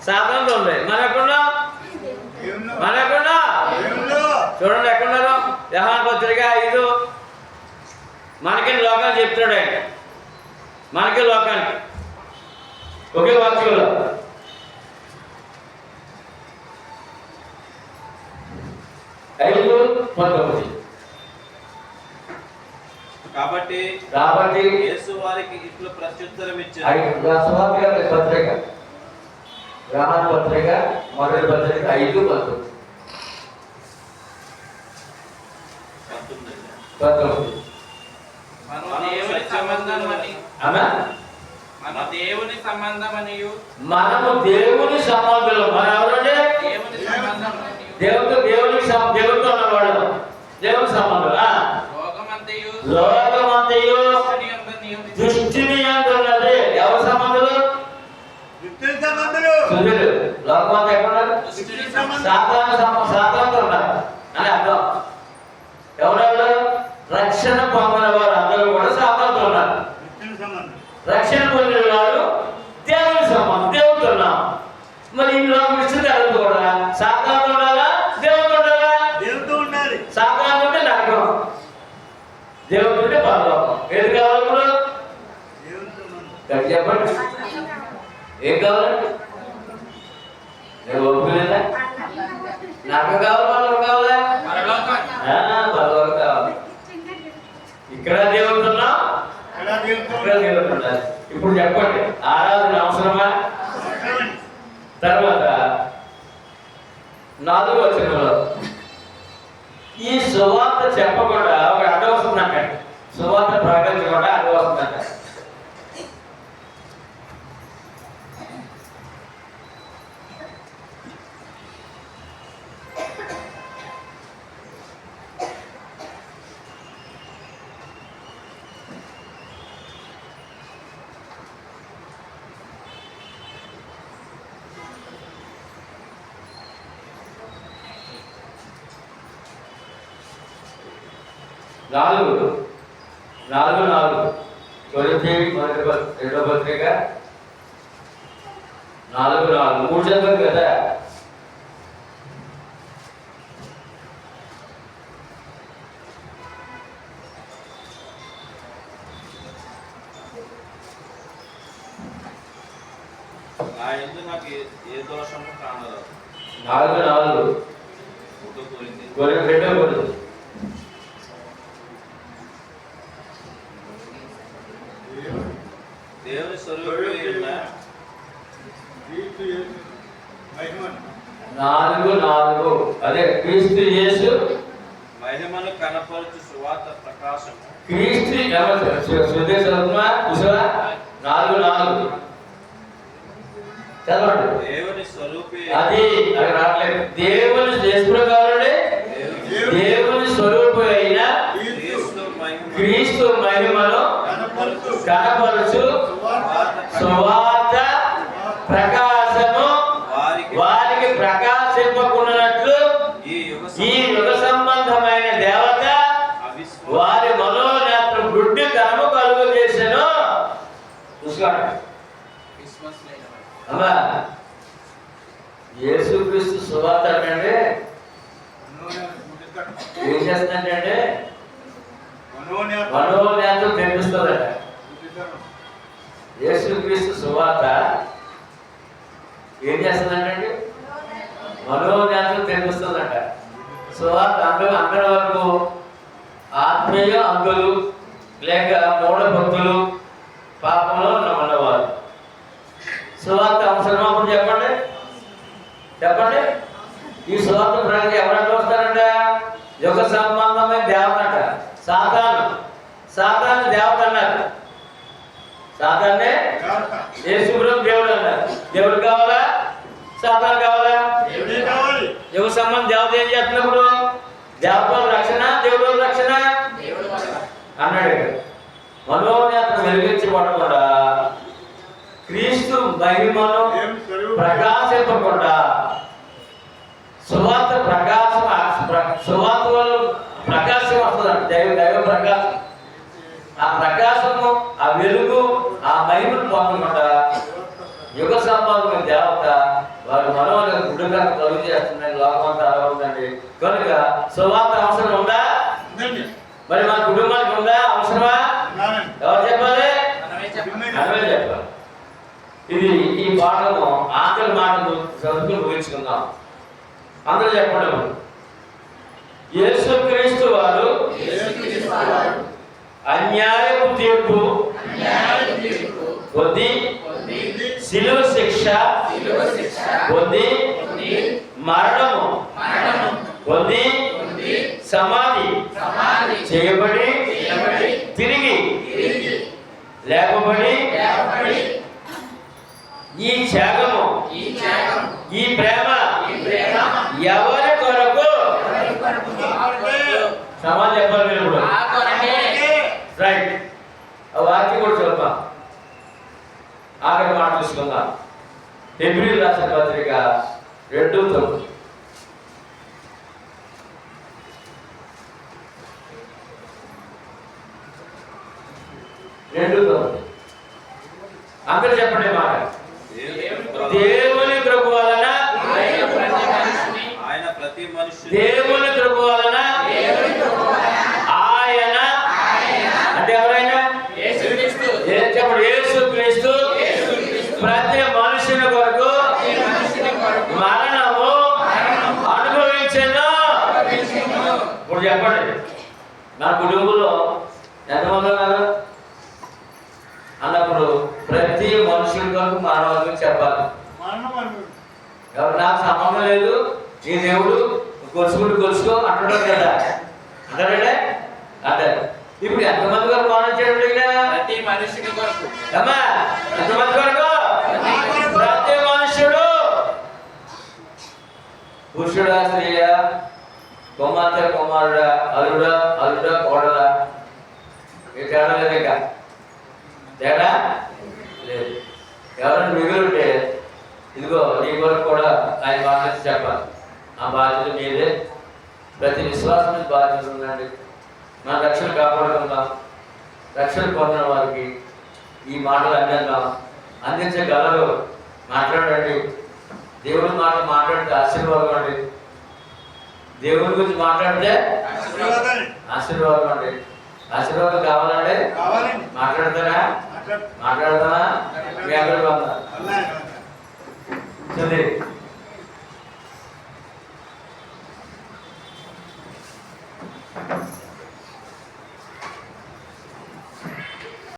సాతానుతో ఉంది. మన ఎక్కడున్నాం? చూడండి ఎక్కడున్నారు? యోహాను పత్రిక 5 మనకి లోకాన్ని చెప్తున్నాడు ఆయన, మనకి లోకానికి ఒకే వాక్యంలో. కాబట్టి యేసు వారికి ఇట్లు ప్రత్యుత్తరం ఇచ్చారు. పత్రిక యోహాను పత్రిక మొదటి పత్రిక 5:19. మనము దేవుని సంబంధులు. మన ఎవరంటే దేవుడితో ఉన్నవాడు, దేవుని సంబంధులు. లోకమంతయు దృష్టిని అంటున్నది. ఎవరి సంబంధులు? లోకమంతా ఎక్కడున్నారు? సాతానుతో ఉన్నారు అని అర్థం. ఎవరెవరు? రక్షణ పొందిన వారు అందరూ కూడా సాతానుతో ఉన్నారు. రక్షణ పొందిన వారు దేవుని సంబంధం, దేవుడితో ఉన్నాం. మరి ఈ లోకం ఇచ్చింది అర్థం కూడా సాతానుతో ఉండాలా, దేవుడితో ఉండాలా? దేవుడితో ఉండాలి. సాతాను ఉంటే నరకం, దేవుడు ఉంటే పరలోకం. ఏది కావాలి ఇప్పుడు? చెప్పండి, ఏం కావాలండి? నేను ఒప్పుకోలేదా? నరకం కావాలి, పరలోకం కావాలా? పరలోకం కావాలి. ఇక్కడ దేవుడితో ఉన్నాం, ఉండాలి. ఇప్పుడు చెప్పండి, ఆరాధన అవసరమా? తర్వాత 4వ వచనంలో ఈ సువార్త చెప్పకుండా ఒక అడ్డ వస్తుందంట. సువార్త ప్రకటించకుండా అడ్డ వస్తుందంట. నాలుగు కొరింథీ రెండవ పత్రిక 4:4 3 చదవాలి కదా. నా యందు నాకు ఏ దోషము కానరాదు. 4:4 రెండవ కొరింథీ. దేవుని స్వరూపమైన 4:4 అదే క్రీస్తు యేసు మహిమను కనపరచు సువార్త ప్రకాశము. క్రీస్తు సుదేశమా కుశల 4:4 చదవండి. దేవుని స్వరూపి అది రావట్లేదు. దేవుని ప్రకారుడే దేవుని స్వరూపి అయిన క్రీస్తు మహిమను కనపరచు సువార్త ప్రకాశము వారికి ప్రకాశింపకున్నట్లు ఈ యుగ సంబంధమైన దేవత వారి మనోనేత్రం గుడ్డి తనము కలుగు చేసెను. చూసుకోండి అమ్మా, యేసుక్రీస్తు సువార్త అంటే ఏం చేస్తుందంటే మనోనేత్రం తెప్పిస్తుందట. యేసుక్రీస్తు సువార్త ఏం చేస్తుందంటే మనోనేత్రం తెప్పిస్తుందట. సువార్త అందరి వరకు ఆత్మీయ అంగులు లేక మూఢ భక్తులు పాపంలో ఉన్నవారు సువార్త అవసరమా? అప్పుడు చెప్పండి. ఈ సువార్త ప్రజలు ఎవరంటే వస్తారంట? యుగ సంబంధమైన దేవత అంట. సాతాను దేవత అన్నారు. సాతాన్నే యేసుప్రభు దేవుడు అన్నారు. దేవుడు కావాలా? సాతాను కావాలా? యుగ సంబంధం దేవత ఏం చేస్తున్నప్పుడు దేవతల రక్షణ, దేవుడు రక్షణ అన్నాడు. మనోనేత్రం వెలిగించబడకుండా క్రీస్తు మహిమను ప్రకాశింపకుండా సువార్త ప్రకాశం సువార్త వల్ల ప్రకాశం వస్తుందంట. దైవ ప్రకాశం. ఆ ప్రకాశము, ఆ వెలుగు, ఆ మహిమను పొందకుండా యుగ సంబంధమైన దేవత వారి మనోని గుడిగా కలుగు చేస్తుందని లోకమంతా అలా ఉందండి. కనుక సువార్త అవసరం ఉందా? మరి మన కుటుంబానికి ఉందా? అవసరమా? ఎవరు చెప్పాలి? మనమే చెప్పాలి. ఇది ఈ పాఠము ఆఖరి మాటలు చదువుకుని ముగించుకుందాం. అందరూ చెప్పండి. యేసుక్రీస్తు వారు అన్యాయపు తీర్పు పొంది శిలువ శిక్ష పొంది మరణము పొంది సమాధి చేయబడి తిరిగి లేపబడి ఈ త్యాగము ఈ ప్రేమ ఎవరి కొరకు? సమాజం చెప్పాలి మీరు కూడా. రైట్. ఆ వాక్యం కూడా చదువుతాం. ఆఖరి మాట చూసుకుందాం. హెబ్రీయులకు రాసిన పత్రిక 2:9. అందరూ చెప్పండి మాట. దేవుని కృప వలన దేవుని కృప వలన ఆయన అంటే ఎవరైనా చెప్పండి. యేసుక్రీస్తు ప్రతి మనుషుని కొరకు మరణము అనుభవించెను. ఇప్పుడు చెప్పండి, నా కుటుంబంలో ఎంతమంది ఉన్నారు అన్నప్పుడు వరకు చెప్పాలి. ఎవరు నాకు సంబంధం లేదు, నీ దేవుడు కొలుసుకో అంటున్నాడు కదా అంటారంటే అంటారు. ఇప్పుడు ఎంతమంది వరకు మరణం చేయడం ప్రతి మనుషుని కొరకు అమ్మా ఎంతమంది వరకు? ప్రతి మనుషుడు, పురుషుడా స్త్రీయా, కుమార్తె కుమారుడా, అల్లుడా కోడలా, ఈ తేడా లేదు. ఇక తేడా లేదు. ఎవరైనా మిగులుంటే ఇదిగో నీ కొరకు కూడా ఆయన బాధ్యత చెప్పాలి. ఆ బాధ్యత మీదే. ప్రతి విశ్వాసం మీద బాధ్యత ఉందండి. మన రక్షణ కాపాడుకుందాం. రక్షణ పొందిన వారికి ఈ మాటలు అందించగలరు. మాట్లాడండి. దేవుడి మాట మాట్లాడితే ఆశీర్వాదం అండి. దేవుడి గురించి మాట్లాడితే ఆశీర్వాదం అండి. ఆశీర్వాదం కావాలండి. మాట్లాడతారా? మాట్లాడతారా? మీ అందరూ